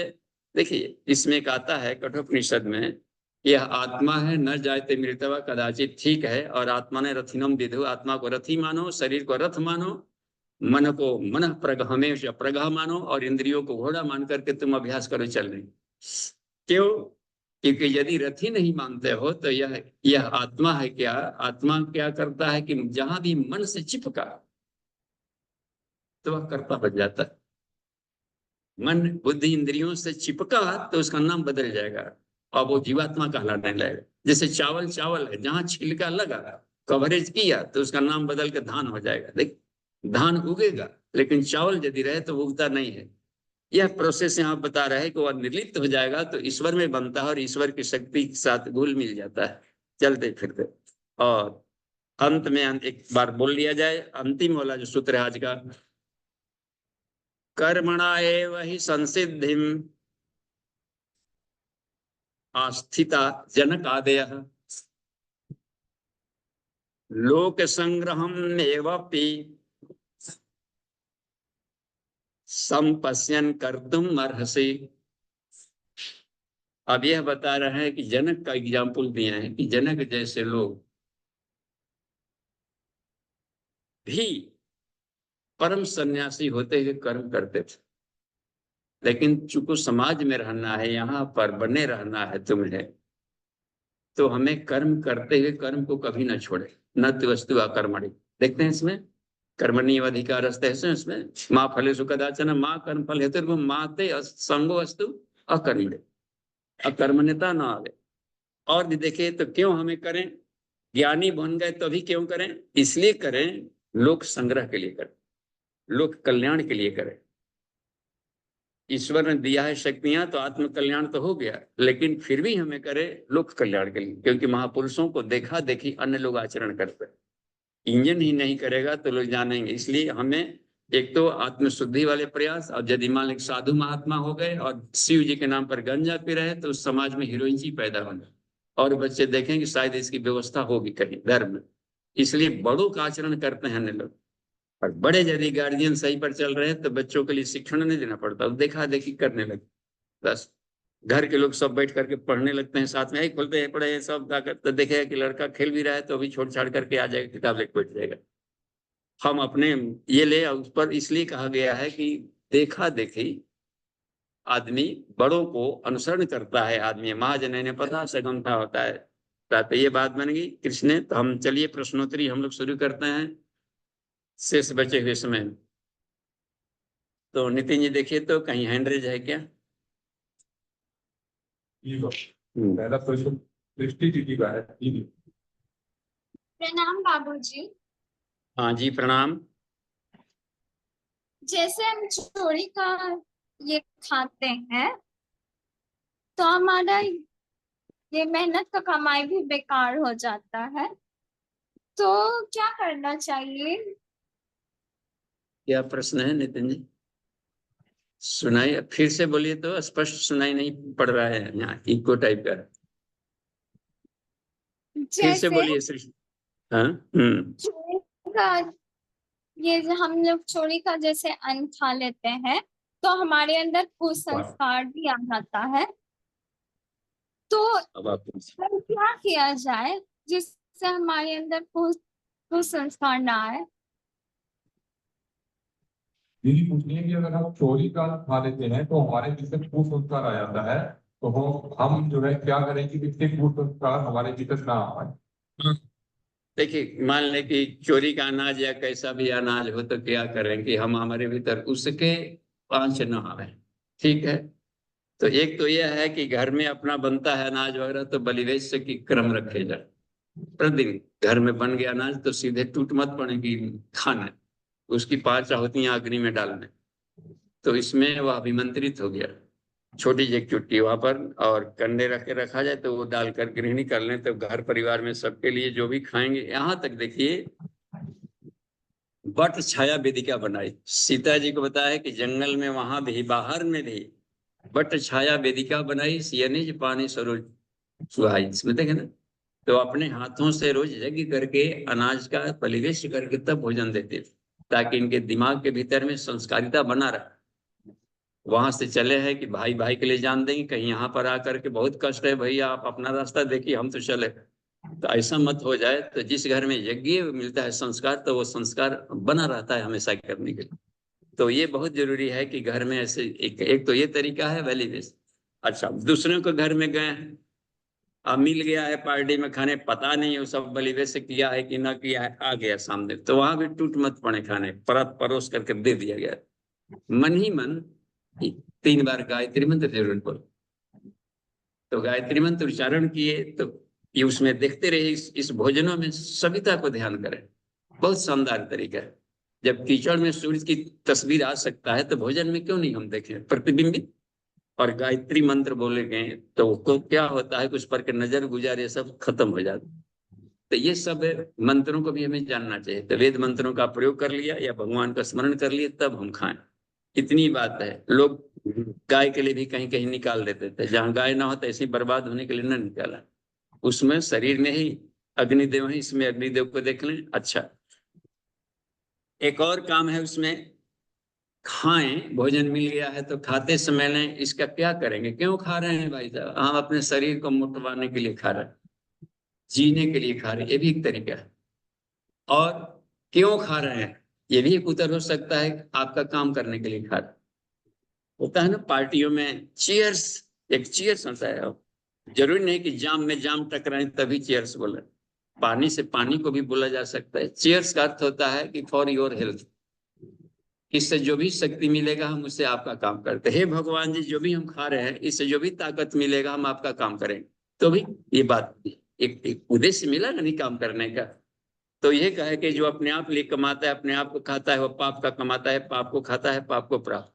देखिए इसमें एक आता है कठोपनिषद में, यह आत्मा है न जायते मृतवा कदाचित, ठीक है, और आत्मा ने रथिनम विधु, आत्मा को रथी मानो, शरीर को रथ मानो, मन को मन प्रग हमेशा प्रगह मानो, और इंद्रियों को घोड़ा मान करके तुम अभ्यास करो चलने। क्यों? क्योंकि यदि रथी नहीं मानते हो तो यह आत्मा है क्या? आत्मा क्या करता है कि जहां भी मन से चिपका तो वह कर्ता बन जाता है। मन बुद्धि इंद्रियों से चिपका तो उसका नाम बदल जाएगा और वो जीवात्मा कहलाने लगेगा। जैसे चावल है, जहां छिलका लगा, कवरेज किया, तो उसका नाम बदल के धान हो जाएगा। देख, धान उगेगा लेकिन चावल यदि रहे तो उगता नहीं है। यह प्रोसेस यहाँ बता रहा है कि वह निर्लिप्त हो जाएगा तो ईश्वर में बनता है, और ईश्वर की शक्ति के साथ घुल मिल जाता है चलते फिरते। और अंत में एक बार बोल लिया जाए, अंतिम वाला जो सूत्र है आज का, कर्मणा एव हि संसिद्धिम आस्थिता जनकादयः लोक संग्रहम एवपि संपश्यन कर्तुम अर्हसि। अब यह बता रहे हैं कि जनक का एग्जाम्पल दिया है कि जनक जैसे लोग भी परम सन्यासी होते हुए कर्म करते थे, लेकिन चूंकि समाज में रहना है, यहाँ पर बने रहना है तुम्हें, तो हमें कर्म करते हुए कर्म को कभी न छोड़े। न तो वस्तु अकर्मणि, देखते हैं इसमें कर्मणीय अधिकार है इसमें, माँ फलेषु कदाचन माँ कर्म फल हेतु माते संगो वस्तु अकर्मणि, अकर्मण्यता न आवे। और भी देखिए तो क्यों हमें करें, ज्ञानी बन गए तो भी क्यों करें? इसलिए करें लोक संग्रह के लिए करें, लोक कल्याण के लिए करें। ईश्वर ने दिया है शक्तियां तो आत्म कल्याण तो हो गया, लेकिन फिर भी हमें करे लोक कल्याण के लिए, क्योंकि महापुरुषों को देखा देखी अन्य लोग आचरण करते हैं। इंजन ही नहीं करेगा तो लोग जानेंगे। इसलिए हमें एक तो आत्मशुद्धि वाले प्रयास, और यदि मान लीजिए साधु महात्मा हो गए और शिव जी के नाम पर गंजा पी रहे तो उस समाज में हीरोइनची पैदा होना, और बच्चे देखेंगे शायद इसकी व्यवस्था होगी कहीं धर्म में। इसलिए बड़ों का आचरण करते हैं अन्य लोग, और बड़े यदि गार्जियन सही पर चल रहे हैं तो बच्चों के लिए शिक्षण नहीं देना पड़ता, देखा देखी करने लगे। बस घर के लोग सब बैठ करके पढ़ने लगते हैं, साथ में ही खोलते हैं पढ़े सब जाकर, तो देखेगा कि लड़का खेल भी रहा है तो अभी छोड़ छाड़ करके आ जाएगा, किताब लेकर बैठ जाएगा। हम अपने ये ले उस पर इसलिए कहा गया है कि देखा देखी आदमी बड़ों को अनुसरण करता है। आदमी महाजन ने पता सगमता होता है। तो ये बात बन गई कृष्ण ने। तो हम चलिए प्रश्नोत्तरी हम लोग शुरू करते हैं शेष बचे हुए समय। तो नितिन जी देखिए तो कहीं हैंड रेज है क्या? पहला प्रश्न दृष्टि जी का है। प्रणाम बाबूजी। हाँ जी प्रणाम। जैसे हम चोरी का ये खाते हैं तो हमारा ये मेहनत का कमाई भी बेकार हो जाता है, तो क्या करना चाहिए? क्या प्रश्न है नितिन जी? सुनाई फिर से बोलिए तो स्पष्ट सुनाई नहीं पड़ रहा है, यहाँ इको टाइप का। फिर से जैसे बोलिए श्री। हाँ। चोरी का ये जो हम लोग चोरी का जैसे अन्न खा लेते हैं तो हमारे अंदर कुसंस्कार भी आ जाता है, तो अब आप क्या किया जाए जिससे हमारे अंदर कुसंस्कार ना आए? दीदी पूछ रही है कि अगर हम चोरी का खा लेते हैं तो हमारे भीतर कुसंस्कार आ जाता है, तो हम जो है क्या करें कि इसके कुसंस्कार हमारे भीतर ना आ पाए। देखिए, मान लें कि चोरी का अनाज या कैसा भी अनाज हो तो क्या करें कि हम हमारे भीतर उसके पांच न आवे। ठीक है। तो एक तो यह है कि घर में अपना बनता है अनाज वगैरह तो बलिवेश की क्रम रखे जाए। प्रतिदिन घर में बन गया अनाज तो सीधे टूट मत पड़ेगी खाने, उसकी पांच आहुतियां अग्नि में डालने। तो इसमें वह अभिमंत्रित हो गया। छोटी सी एक चुटकी वहां पर और कंडे रख के रखा जाए तो वो डालकर गृहिणी कर लें तो घर परिवार में सबके लिए जो भी खाएंगे। यहां तक देखिए वट छाया वेदिका बनाई। सीता जी को बताया कि जंगल में वहां भी बाहर में भी वट छाया वेदिका बनाई। सियनिज पानी सरोज सुहाई, इसमें देखे ना। तो अपने हाथों से रोज यज्ञ करके अनाज का परिवेश करके तब भोजन देते थे ताकि इनके दिमाग के भीतर में संस्कारिता बना रहे। वहां से चले हैं कि भाई भाई के लिए जान देंगे, कहीं यहाँ पर आकर के बहुत कष्ट है भैया आप अपना रास्ता देखिए हम तो चले। तो ऐसा मत हो जाए। तो जिस घर में यज्ञ मिलता है संस्कार तो वो संस्कार बना रहता है हमेशा करने के लिए। तो ये बहुत जरूरी है कि घर में ऐसे एक तो ये तरीका है वैलिडेशन। अच्छा, दूसरों के घर में गए, अब मिल गया है पार्टी में खाने, पता नहीं वो सब बलिवेश से किया है कि ना किया है, आ गया सामने तो वहां भी टूट मत पड़े खाने, परत परोस करके दे दिया गया। मन ही मन 3 बार गायत्री मंत्र जरूर बोलो। तो गायत्री मंत्र उच्चारण किए तो ये उसमें देखते रहे इस भोजनों में सविता को ध्यान करें। बहुत शानदार तरीका है। जब कीचड़ में सूर्य की तस्वीर आ सकता है तो भोजन में क्यों नहीं हम देखें प्रतिबिंबित। और गायत्री मंत्र बोले गए तो उसको क्या होता है कुछ पर के नजर गुजर ये सब खत्म हो जाता। तो ये सब मंत्रों को भी हमें जानना चाहिए। तो वेद मंत्रों का प्रयोग कर लिया या भगवान का स्मरण कर लिया तब हम खाएं। इतनी बात है। लोग गाय के लिए भी कहीं कहीं निकाल देते थे, जहां गाय ना हो तो ऐसे ही बर्बाद होने के लिए ना निकाला। उसमें शरीर में ही अग्निदेव है, इसमें अग्निदेव को देख लें। अच्छा, एक और काम है उसमें, खाएं भोजन मिल गया है तो खाते समय ने इसका क्या करेंगे, क्यों खा रहे हैं भाई साहब? हम अपने शरीर को मोटवाने के लिए खा रहे हैं, जीने के लिए खा रहे हैं, ये भी एक तरीका है। और क्यों खा रहे हैं ये भी एक उत्तर हो सकता है, आपका काम करने के लिए खा रहे हैं। होता है ना पार्टियों में चीयर्स, एक चीयर्स होता है। जरूरी नहीं कि जाम में जाम टकराए तभी चीयर्स बोले, पानी से पानी को भी बोला जा सकता है। चीयर्स का अर्थ होता है कि फॉर योर हेल्थ, इससे जो भी शक्ति मिलेगा हम उससे आपका काम करते हैं। हे भगवान जी जो भी हम खा रहे हैं इससे जो भी ताकत मिलेगा हम आपका काम करेंगे। तो भी ये बात एक उद्देश्य मिला ना नहीं काम करने का। तो ये कहे कि जो अपने आप लिए कमाता है अपने आप को खाता है वो पाप का कमाता है, पाप को खाता है पाप को प्राप्त।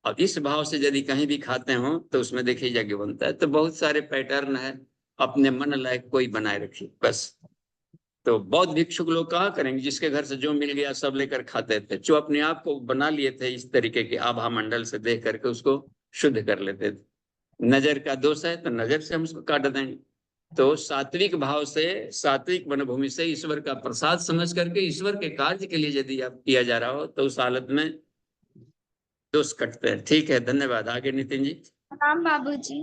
अब इस भाव से यदि कहीं भी खाते हो तो उसमें देखिए यज्ञ बनता है। तो बहुत सारे पैटर्न है, अपने मन लायक कोई बनाए रखिए बस। तो बौद्ध भिक्षुक लोग कहा करेंगे, जिसके घर से जो मिल गया सब लेकर खाते थे, जो अपने आप को बना लिए थे इस तरीके के आभा मंडल से देख करके उसको शुद्ध कर लेते थे। नजर का दोष है तो नजर से हम उसको काट देंगे। तो सात्विक भाव से, सात्विक मनोभूमि से ईश्वर का प्रसाद समझ करके ईश्वर के कार्य के लिए यदि आप किया जा रहा हो तो उस हालत में दोष कटते हैं। ठीक है, धन्यवाद। आगे नितिन जी। प्रणाम बाबूजी।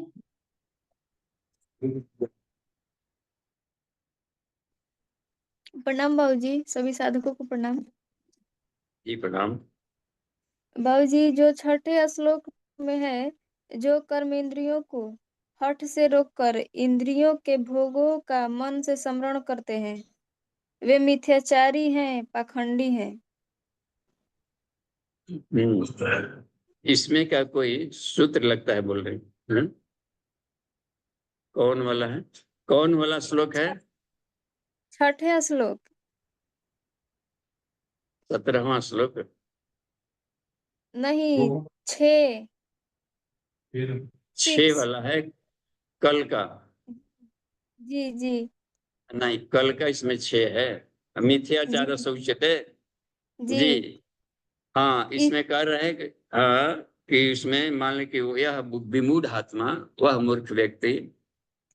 प्रणाम बाबूजी, सभी साधकों को प्रणाम। जी प्रणाम। बाबूजी, जो छठे श्लोक में है जो कर्मेंद्रियों को हठ से रोककर इंद्रियों के भोगों का मन से स्मरण करते हैं, वे मिथ्याचारी हैं, पाखंडी हैं। इसमें क्या कोई सूत्र लगता है बोल रहे हैं? कौन वाला है? कौन वाला श्लोक है? 6ठा श्लोक। 17वां श्लोक। नहीं, तो 6। फिर 6 6। वाला है कल का। जी जी नहीं, कल का इसमें 6 है। मिथ्याचार जी शौचते। जी। जी हाँ, इस इसमें कह रहे हैं हाँ, कि इसमें मान ली कि यह विमूढ़ आत्मा, वह मूर्ख व्यक्ति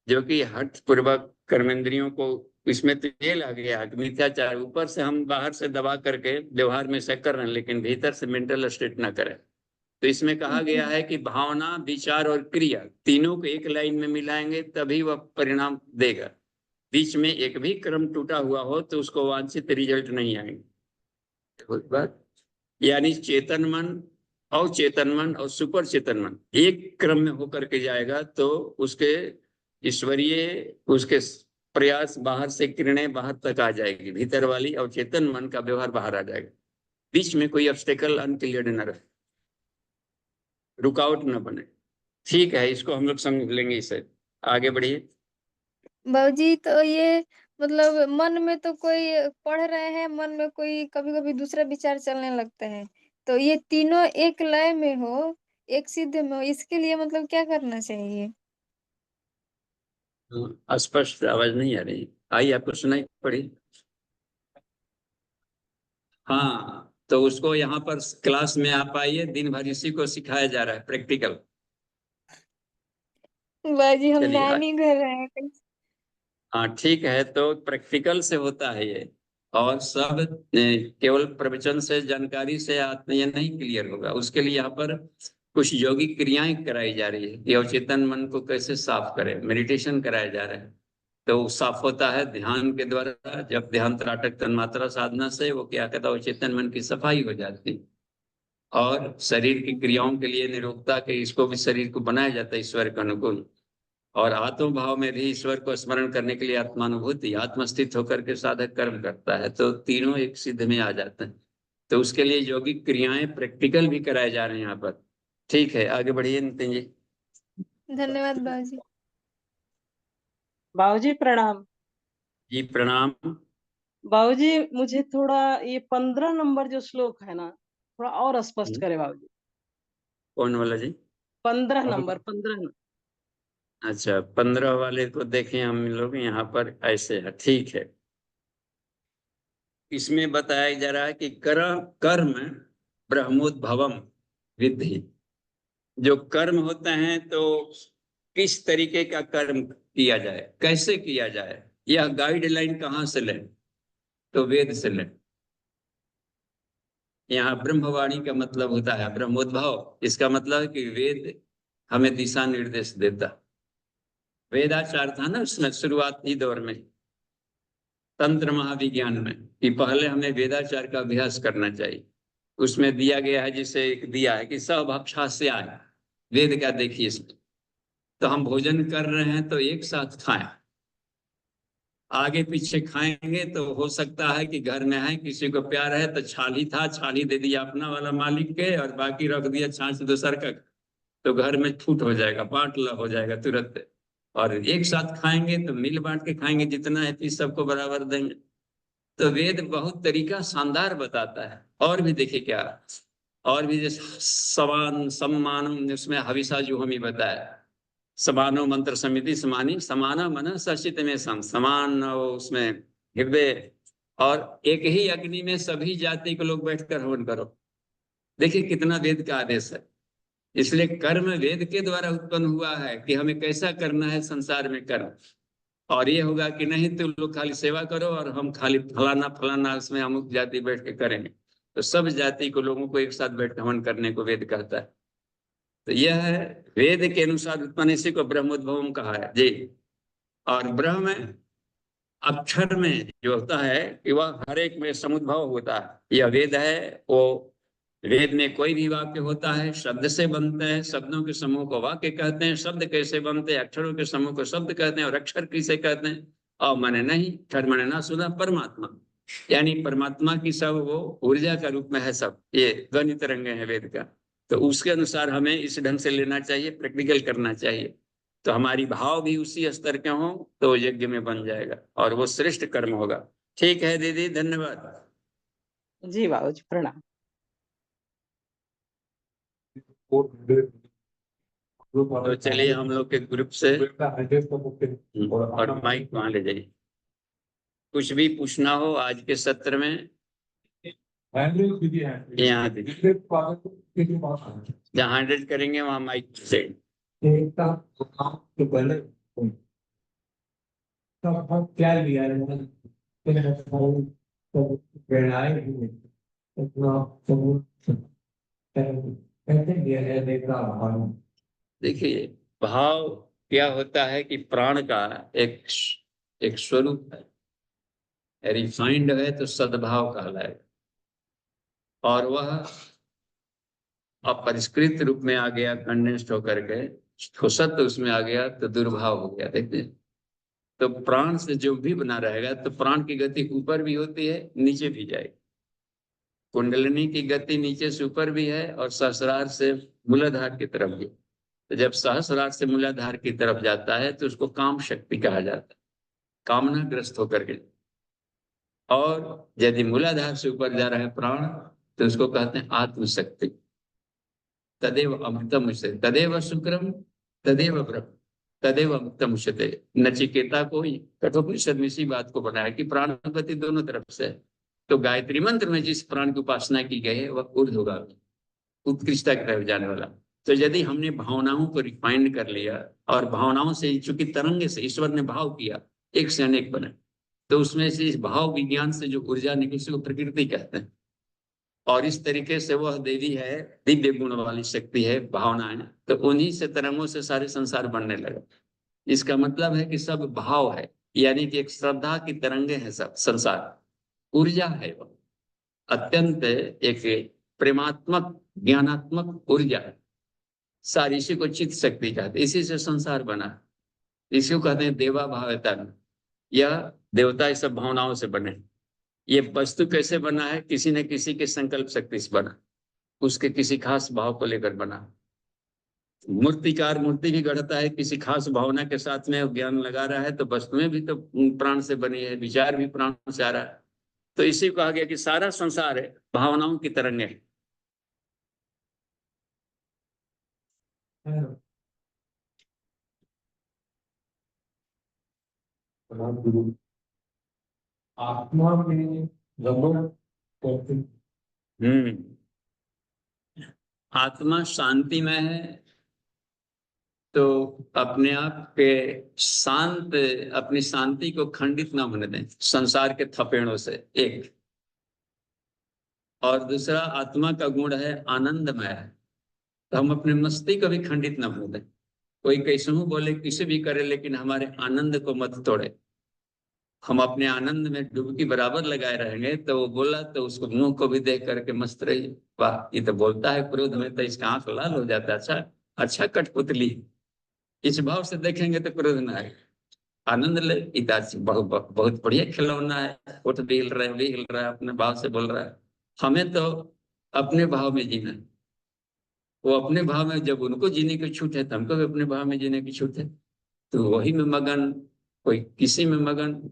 जो कि हठ पूर्वक कर्मेंद्रियों को, इसमें तो ये लग गया कि मिथ्याचार ऊपर से हम बाहर से दबा करके व्यवहार में से कर रहे हैं, लेकिन भीतर से मेंटल स्टेट ना करें। तो इसमें कहा गया है कि भावना, विचार और क्रिया तीनों को एक लाइन में मिलाएंगे तभी वह परिणाम देगा। बीच में एक भी क्रम टूटा हुआ हो तो उसको वांछित रिजल्ट नहीं आएंगे। बात यानी चेतन मन, अवचेतन मन और सुपर चेतन मन एक क्रम में होकर के जाएगा तो उसके ईश्वरीय, उसके प्रयास बाहर से किरणें बाहर तक आ जाएगी, भीतर वाली अवचेतन मन का व्यवहार बाहर आ जाएगा। बीच में कोई ऑब्स्टेकल अनक्लियर्ड न रहे, रुकावट न बने। ठीक है, इसको हम लोग समझ लेंगे। इसे आगे बढ़िए। बाबूजी, तो ये मतलब मन में तो कोई पढ़ रहे हैं, मन में कोई कभी कभी दूसरा विचार चलने लगता है, तो ये तीनों एक लय में हो, एक सिद्ध में हो, इसके लिए मतलब क्या करना चाहिए? स्पष्ट आवाज नहीं आ रही। आई आपको सुनाई पड़ी? हाँ, तो उसको यहाँ पर क्लास में आप आइए, दिन भर इसी को सिखाया जा रहा है, प्रैक्टिकल। बाबूजी, हम चलिए नानी घर हैं कैसे? हाँ ठीक है, तो प्रैक्टिकल से होता है ये। और सब केवल प्रवचन से, जानकारी से ये नहीं क्लियर होगा। उसके लिए यहाँ पर कुछ योगिक क्रियाएं कराई जा रही है कि अवचेतन मन को कैसे साफ करें, मेडिटेशन कराया जा रहा है। तो साफ होता है ध्यान के द्वारा। जब ध्यान त्राटक तन्मात्रा साधना से वो क्या कहता है, अवचेतन मन की सफाई हो जाती है। और शरीर की क्रियाओं के लिए निरोगता के, इसको भी शरीर को बनाया जाता है ईश्वर के अनुकूल। और आत्म भाव में भी ईश्वर को स्मरण करने के लिए आत्मानुभूति, आत्मस्थित होकर के साधक कर्म करता है, तो तीनों एक सिद्ध में आ जाते हैं। तो उसके लिए यौगिक क्रियाएं प्रैक्टिकल भी कराए जा रहे हैं यहाँ पर। ठीक है, आगे बढ़िए नितिन जी। धन्यवाद बाबूजी। बाबूजी प्रणाम। जी प्रणाम। बाबूजी, मुझे थोड़ा ये 15 नंबर जो श्लोक है ना, थोड़ा और स्पष्ट करे बाबूजी। कौन वाला जी? 15 नंबर, 15। अच्छा, 15 वाले को देखें हम लोग यहाँ पर, ऐसे है। ठीक है, इसमें बताया जा रहा है कि कर्म कर्म ब्रह्मोद्भवम विद्धि। जो कर्म होते हैं तो किस तरीके का कर्म किया जाए, कैसे किया जाए, यह गाइडलाइन कहाँ से लें? तो वेद से लें। यहाँ ब्रह्मवाणी का मतलब होता है ब्रह्मोद्भव। इसका मतलब है कि वेद हमें दिशा निर्देश देता। वेदाचार था ना उसमें शुरुआती दौर में, तंत्र महाविज्ञान में, कि पहले हमें वेदाचार का अभ्यास करना चाहिए। उसमें दिया गया है, जिसे एक दिया है कि सब से आए। वेद क्या देखिए इसमें, तो हम भोजन कर रहे हैं तो एक साथ खाएं। आगे पीछे खाएंगे तो हो सकता है कि घर में है, किसी को प्यार है तो छाली था, छाली दे दिया अपना वाला मालिक के और बाकी रख दिया छाछ दूसर का, तो घर में फूट हो जाएगा, बांट हो जाएगा तुरंत। और एक साथ खाएंगे तो मिल बांट के खाएंगे, जितना है पीस सबको बराबर देंगे। तो वेद बहुत तरीका शानदार बताता है। और भी देखिए क्या, और भी जैसे समान सम्मान, उसमें हविषा जो हमें बताया, समानो मंत्र समिति समानी समाना मन सचित में समान, उसमें हृदय। और एक ही अग्नि में सभी जाति के लोग बैठकर हवन करो। देखिए कितना वेद का आदेश है। इसलिए कर्म वेद के द्वारा उत्पन्न हुआ है कि हमें कैसा करना है संसार में कर्म। और ये होगा कि नहीं तुम लोग खाली सेवा करो और हम खाली फलाना फलाना उसमें अमुक जाति बैठ के करेंगे। तो सब जाति को, लोगों को एक साथ बैठ हवन करने को वेद कहता है। तो यह है वेद के अनुसार उत्पन्न, इसी को ब्रह्मोद्भवम कहा है जी। और ब्रह्म अक्षर में जो होता है कि वह हर एक में समुद्भव होता है, यह वेद है। वो वेद में कोई भी वाक्य होता है शब्द से बनता है, शब्दों के समूह को वाक्य कहते हैं। शब्द कैसे बनते हैं? अक्षरों के समूह को शब्द कहते हैं। और अक्षर किसे कहते हैं? और मैंने नहीं, क्षर मैंने ना सुना, परमात्मा। यानी परमात्मा की सब वो ऊर्जा का रूप में है सब, ये ध्वनि तरंगे हैं वेद का। तो उसके अनुसार हमें इस ढंग से लेना चाहिए, प्रैक्टिकल करना चाहिए। तो हमारी भाव भी उसी स्तर के हों तो यज्ञ में बन जाएगा और वो श्रेष्ठ कर्म होगा। ठीक है दीदी, धन्यवाद। जी बाबूजी प्रणाम। तो चलिए हम लोग के ग्रुप से और माइक वहां ले जाइए। कुछ भी पूछना हो आज के सत्र में यहाँ दीजिए। जहाँ हैंडल करेंगे वहां माइक से। क्या लिया कैसे दिया है देखा भाव। देखिए, भाव क्या होता है कि प्राण का एक एक स्वरूप है। रिफाइंड है तो सद्भाव कहलाएगा, और वह अपरिष्कृत रूप में आ गया, कंडेंस्ड होकर के सत्य उसमें आ गया तो दुर्भाव हो गया। देखते, तो प्राण से जो भी बना रहेगा तो प्राण की गति ऊपर भी होती है, नीचे भी जाएगी। कुंडलिनी की गति नीचे से ऊपर भी है और सहस्रार से मूलाधार की तरफ भी। तो जब सहस्रार से मूलाधार की तरफ जाता है तो उसको काम शक्ति कहा जाता है, कामना ग्रस्त होकर के। और यदि मूलाधार से ऊपर जा रहा है प्राण तो उसको कहते हैं आत्मशक्ति। तदेव अमृतम उच्यते, तदेव शुक्रम, तदेव ब्रह्म, तदेव अमृतम उच्यते। नचिकेता को कठोपनिषद में इसी बात को बनाया कि प्राण गति दोनों तरफ से है। तो गायत्री मंत्र में जिस प्राण की उपासना की गई है वह ऊर्ध्वगामी, उत्कृष्टता की तरफ जाने वाला। तो यदि हमने भावनाओं को रिफाइंड कर लिया और भावनाओं से, चूंकि तरंगे से ईश्वर ने भाव किया, एक से अनेक बने, तो उसमें से इस भाव विज्ञान से जो ऊर्जा निकली उसको प्रकृति कहते हैं। और इस तरीके से वह देवी है, दिव्य गुण वाली शक्ति है भावनाएं। तो उन्हीं से तरंगों से सारे संसार बनने लगे। इसका मतलब है कि सब भाव है, यानी कि एक श्रद्धा की तरंगे हैं सब संसार, ऊर्जा है वह अत्यंत एक प्रेमात्मक ज्ञानात्मक ऊर्जा है सारी। इसी को चित्त शक्ति कहते हैं, इसी से संसार बना। इसी को कहते हैं देवा भावता। यह देवता इस सब भावनाओं से बने। ये वस्तु कैसे बना है? किसी न किसी के संकल्प शक्ति से बना, उसके किसी खास भाव को लेकर बना। मूर्तिकार मूर्ति भी गढ़ता है किसी खास भावना के साथ में, ज्ञान लगा रहा है तो वस्तुएं भी तो प्राण से बनी है, विचार भी प्राण से आ रहा है। तो इसी को कहा गया कि सारा संसार है भावनाओं की तरंगे है। आत्मा में जब आत्मा शांतिमय है तो अपने आप के शांत, अपनी शांति को खंडित ना होने दें संसार के थपेड़ों से, एक। और दूसरा, आत्मा का गुण है आनंदमय है, तो हम अपने मस्ती को भी खंडित ना होने दें। कोई कैसे बोले, किसी भी करे, लेकिन हमारे आनंद को मत तोड़े। हम अपने आनंद में डुबकी बराबर लगाए रहेंगे। तो वो बोला तो उसको मुंह को भी देख करके मस्त रहिए, वाह ये तो बोलता है क्रोध में तो इसका आंख लाल हो जाता है, अच्छा अच्छा कठपुतली। इस भाव से देखेंगे तो क्रोध ना आए, आनंद ले। इताची बहुत बहुत बढ़िया खिलौना है, उठ भी हिल रहा है, भी हिल रहा है, अपने भाव से बोल रहा है। हमें तो अपने भाव में जीना है। वो अपने भाव में, जब उनको जीने की छूट है तो हमको भी अपने भाव में जीने की छूट है। तो वही में मगन, कोई किसी में मगन,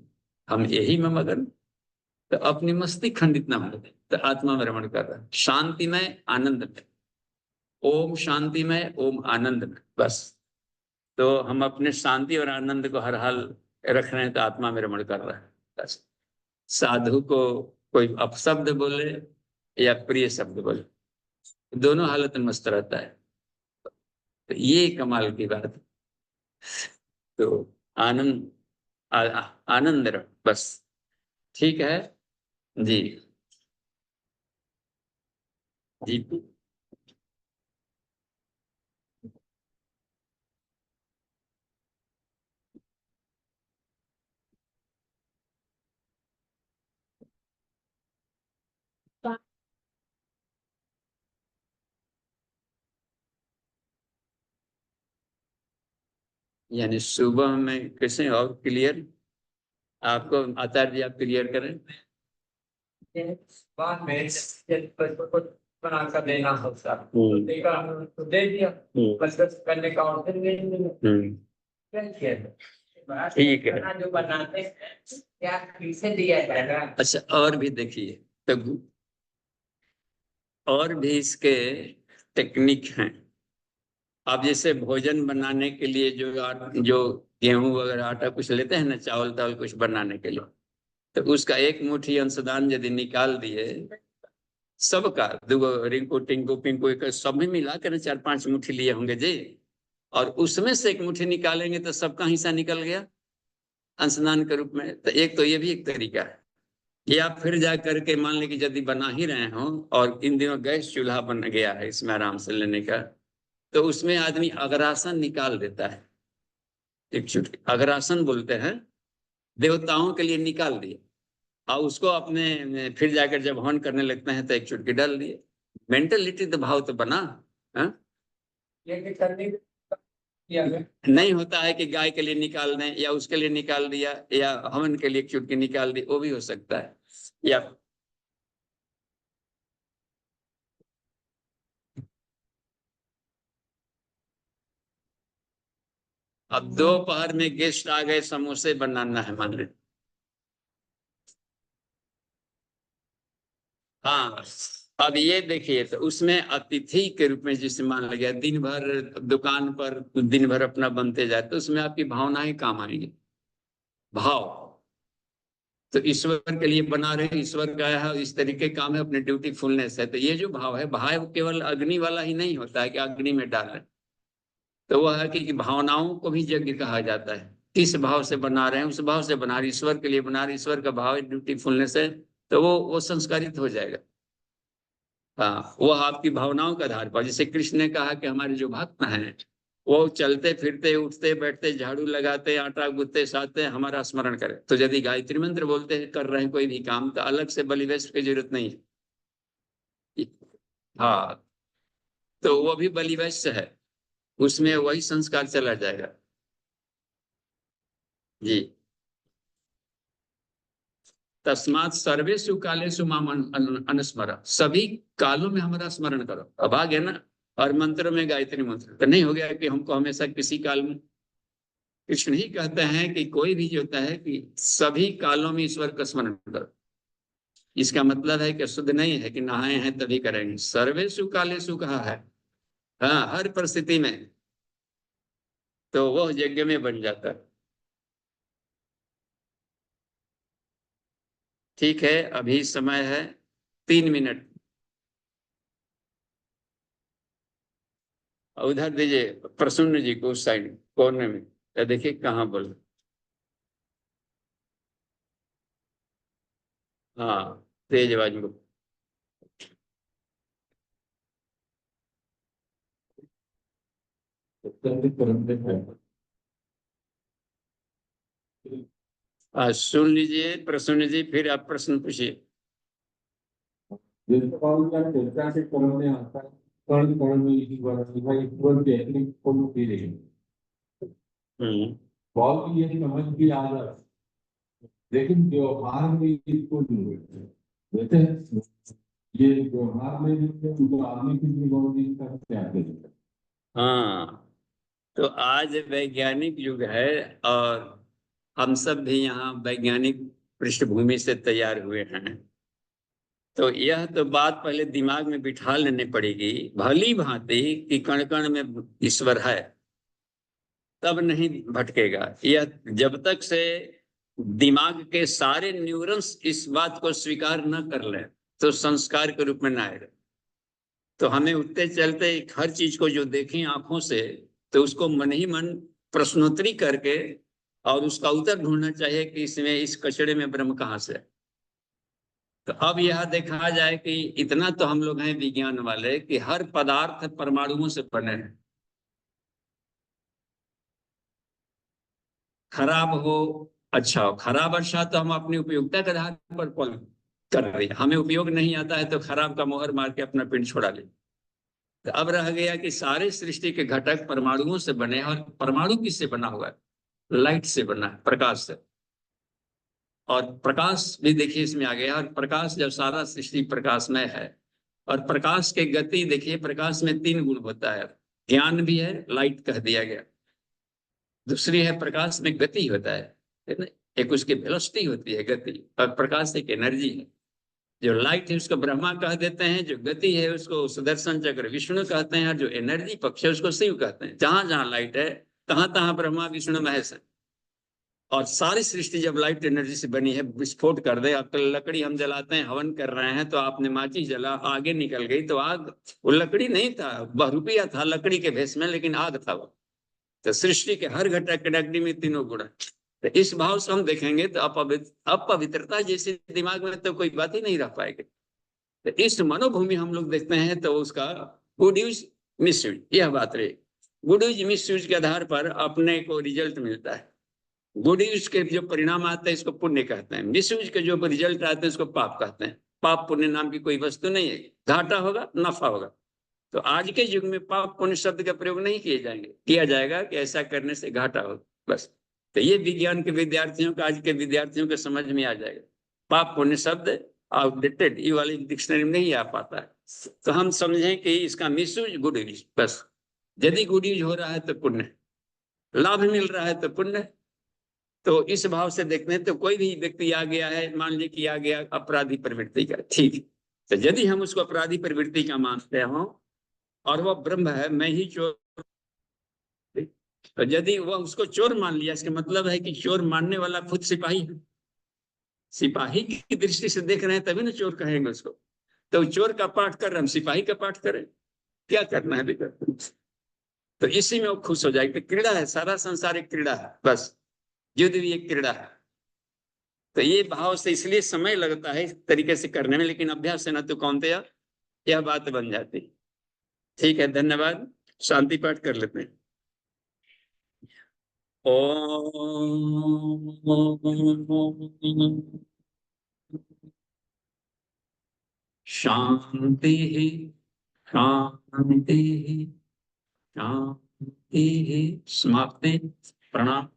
हम यही में मगन। तो अपनी मस्ती खंडित ना होते तो आत्मा में रमण कर रहा है, शांतिमय आनंद में। ओम शांतिमय, ओम आनंद में, बस। तो हम अपने शांति और आनंद को हर हाल रख रहे हैं तो आत्मा में रमण कर रहा है, बस। साधु को कोई अपशब्द बोले या प्रिय शब्द बोले, दोनों हालत में मस्त रहता है। तो ये कमाल की बात है। तो आनंद, आनंद रहो बस। ठीक है जी। जी यानी सुबह में कैसे और क्लियर, आपको आचार्य जी आप क्लियर करें। बाद में कुछ बना कर देना होता तो दे दिया, बस करने का और फिर क्या किया ठीक है। जो बनाते हैं क्या किसे दिया जाएगा। अच्छा, और भी देखिए, तो और भी इसके टेक्निक हैं। आप जैसे भोजन बनाने के लिए जो गेहूं वगैरह आटा कुछ लेते हैं ना, चावल दाल कुछ बनाने के लिए, तो उसका एक मुट्ठी अंशदान यदि निकाल दिए, सबका दुगो रिंकू टिंकू पिंकू एक सब में मिला कर 4-5 मुट्ठी लिए होंगे जी, और उसमें से एक मुट्ठी निकालेंगे तो सबका हिस्सा निकल गया अंशदान के रूप में। तो एक तो ये भी एक तरीका है। या फिर जा करके मान ली कि यदि बना ही रहे हो और इन दिनों गैस चूल्हा बन गया है इसमें आराम से लेने का, तो उसमें आदमी अगरासन निकाल देता है। एक चुटकी अगरासन बोलते हैं, देवताओं के लिए निकाल दिए और उसको अपने फिर जाकर जब हवन करने लगते हैं तो एक चुटकी डाल दिए। मेंटलिटी तो भाव तो बना। ये करने नहीं होता है कि गाय के लिए निकाल दें या उसके लिए निकाल दिया या हवन के लिए एक चुटकी निकाल दी, वो भी हो सकता है। या अब दोपहर में गेस्ट आ गए, समोसे बनाना है मान लीजिए, हाँ, अब ये देखिए तो उसमें अतिथि के रूप में जिसे मान लिया दिन भर दुकान पर दिन भर अपना बनते जाए, तो उसमें आपकी भावनाएं काम आएंगी। भाव तो ईश्वर के लिए बना रहे, ईश्वर का है इस तरीके काम है, अपने ड्यूटी फुलनेस है। तो ये जो भाव है, भाव केवल अग्नि वाला ही नहीं होता है कि अग्नि में डालें, तो वह है कि भावनाओं को भी यज्ञ कहा जाता है। किस भाव से बना रहे हैं, उस भाव से बना रहे, ईश्वर के लिए बना रहे, ईश्वर का भाव है ड्यूटी फुलनेस है, तो वो संस्कारित हो जाएगा। हाँ, वह आपकी भावनाओं के आधार पर, जैसे कृष्ण ने कहा कि हमारे जो भक्त हैं वो चलते फिरते उठते बैठते झाड़ू लगाते आटा गूंथते साधते हमारा स्मरण करें। तो यदि गायत्री मंत्र बोलते हैं कर रहे हैं कोई भी काम, तो अलग से बलि वैश्व की जरूरत नहीं है। हाँ, तो वो भी बलि वैश्य है, उसमें वही संस्कार चला जाएगा जी। तस्मात सर्वेषु कालेषु माम अनुस्मर, सभी कालों में हमारा स्मरण करो। अब आ गया ना, और मंत्रों में गायत्री मंत्र, तो नहीं हो गया कि हमको हमेशा किसी काल में। कृष्ण ही कहते हैं कि कोई भी जो होता है कि सभी कालों में ईश्वर का स्मरण करो। इसका मतलब है कि शुद्ध नहीं है कि नहाए हैं तभी करेंगे, सर्वेषु कालेषु कहा है, हाँ, हर परिस्थिति में, तो वह यज्ञ में बन जाता है। ठीक है, अभी समय है 3 मिनट। उधर दीजिए प्रसन्न जी को, उस साइड कोने में, तो देखिए कहाँ बोल। हाँ, तेज आवाज में। सुन लीजिए प्रसन्न जी, फिर आप प्रश्न पूछिए। चर्चा से क्रम में आता है, कर्ण कर्ण में ईश्वर की टेक्निक को दे रही है। बहुत ये समझ भी आ जाए, लेकिन व्यवहार में इसको नहीं होता। जैसे ये व्यवहार में जो आदमी की जीवन का क्या करेगा। हाँ, तो आज वैज्ञानिक युग है और हम सब भी यहाँ वैज्ञानिक पृष्ठभूमि से तैयार हुए हैं, तो यह तो बात पहले दिमाग में बिठा लेनी पड़ेगी भली भांति कि कण कण में ईश्वर है, तब नहीं भटकेगा। यह जब तक से दिमाग के सारे न्यूरॉन्स इस बात को स्वीकार न कर लें तो संस्कार के रूप में न आएगा। तो हमें उठते चलते हर चीज को जो देखें आंखों से, तो उसको मन ही मन प्रश्नोत्तरी करके और उसका उत्तर ढूंढना चाहिए कि इसमें इस कचड़े में ब्रह्म कहाँ से है। तो अब यह देखा जाए कि इतना तो हम लोग हैं विज्ञान वाले कि हर पदार्थ परमाणुओं से बने हैं। खराब हो अच्छा हो, खराब अच्छा तो हम अपनी उपयोगिता के आधार पर कर रहे हैं, हमें उपयोग नहीं आता है तो खराब का मोहर मार के अपना पिंड छोड़ा ले। तो अब रह गया कि सारे सृष्टि के घटक परमाणुओं से बने हैं, और परमाणु किससे बना हुआ है? लाइट से बना है, प्रकाश से। और प्रकाश भी देखिए इसमें आ गया, और प्रकाश जब सारा सृष्टि प्रकाशमय है, और प्रकाश के गति देखिए, प्रकाश में 3 गुण होता है, ज्ञान भी है, लाइट कह दिया गया। दूसरी है प्रकाश में गति होता है ना, एक उसकी वेलोसिटी होती है, गति, और प्रकाश एक एनर्जी है। जो लाइट है उसको ब्रह्मा कह देते हैं, जो गति है उसको सुदर्शन चक्र विष्णु कहते हैं, और जो एनर्जी पक्ष है उसको शिव कहते हैं। जहां जहां लाइट है तहां तहां ब्रह्मा विष्णु महेश है। और सारी सृष्टि जब लाइट एनर्जी से बनी है, विस्फोट कर दे, अब लकड़ी हम जलाते हैं, हवन कर रहे हैं, तो आपने माचिस जला, आगे निकल गई, तो आग, वो लकड़ी नहीं था, बहुरूपिया था लकड़ी के भेष में, लेकिन आग था वो। तो सृष्टि के हर घटक कनेक्टिव में 3 गुण है। तो इस भाव से हम देखेंगे तो अपवित्रता जैसे दिमाग में तो कोई बात ही नहीं रह पाएगी। तो इस मनोभूमि हम लोग देखते हैं तो उसका गुड यूज मिस यूज, यह बात रही। गुड यूज मिस यूज के आधार पर अपने को रिजल्ट मिलता है। गुड यूज के जो परिणाम आते हैं इसको पुण्य कहते हैं, मिस यूज के जो रिजल्ट आते हैं इसको पाप कहते हैं। पाप पुण्य नाम की कोई वस्तु नहीं है, घाटा होगा नफा होगा। तो आज के युग में पाप पुण्य शब्द का प्रयोग नहीं किए जाएंगे, किया जाएगा कि ऐसा करने से घाटा होगा, बस। तो ये विज्ञान के विद्यार्थियों को, आज के विद्यार्थियों को समझ में आ जाएगा। पाप पुण्य शब्द आउटडेटेड, ये वाली डिक्शनरी में नहीं आ पाता है। तो हम समझें कि इसका मिसयूज गुड यूज, बस। यदि गुड यूज हो रहा है तो पुण्य, लाभ मिल रहा है तो पुण्य। तो इस भाव से देखते हैं तो कोई भी व्यक्ति आ गया है, मान लीजिए कि आ गया अपराधी प्रवृत्ति का, ठीक है, तो यदि हम उसको अपराधी प्रवृत्ति का मानते हो और वह ब्रह्म है, मैं ही चोर, तो यदि वह उसको चोर मान लिया, इसका मतलब है कि चोर मानने वाला खुद सिपाही है। सिपाही की दृष्टि से देख रहे हैं तभी ना चोर कहेंगे उसको। तो चोर का पाठ कर रहे, हम सिपाही का पाठ करें, क्या करना है बेटा? तो इसी में वो खुश हो जाएगी। क्रीड़ा है, सारा संसार एक क्रीड़ा है, बस। युद्ध भी एक क्रीड़ा है। तो ये भाव से इसलिए समय लगता है इस तरीके से करने में, लेकिन अभ्यास से ना तो कौनतया यह बात बन जाती। ठीक है, धन्यवाद। शांति पाठ कर लेते हैं। ओम शांति शांति शांति। समाप्ति। प्रणाम।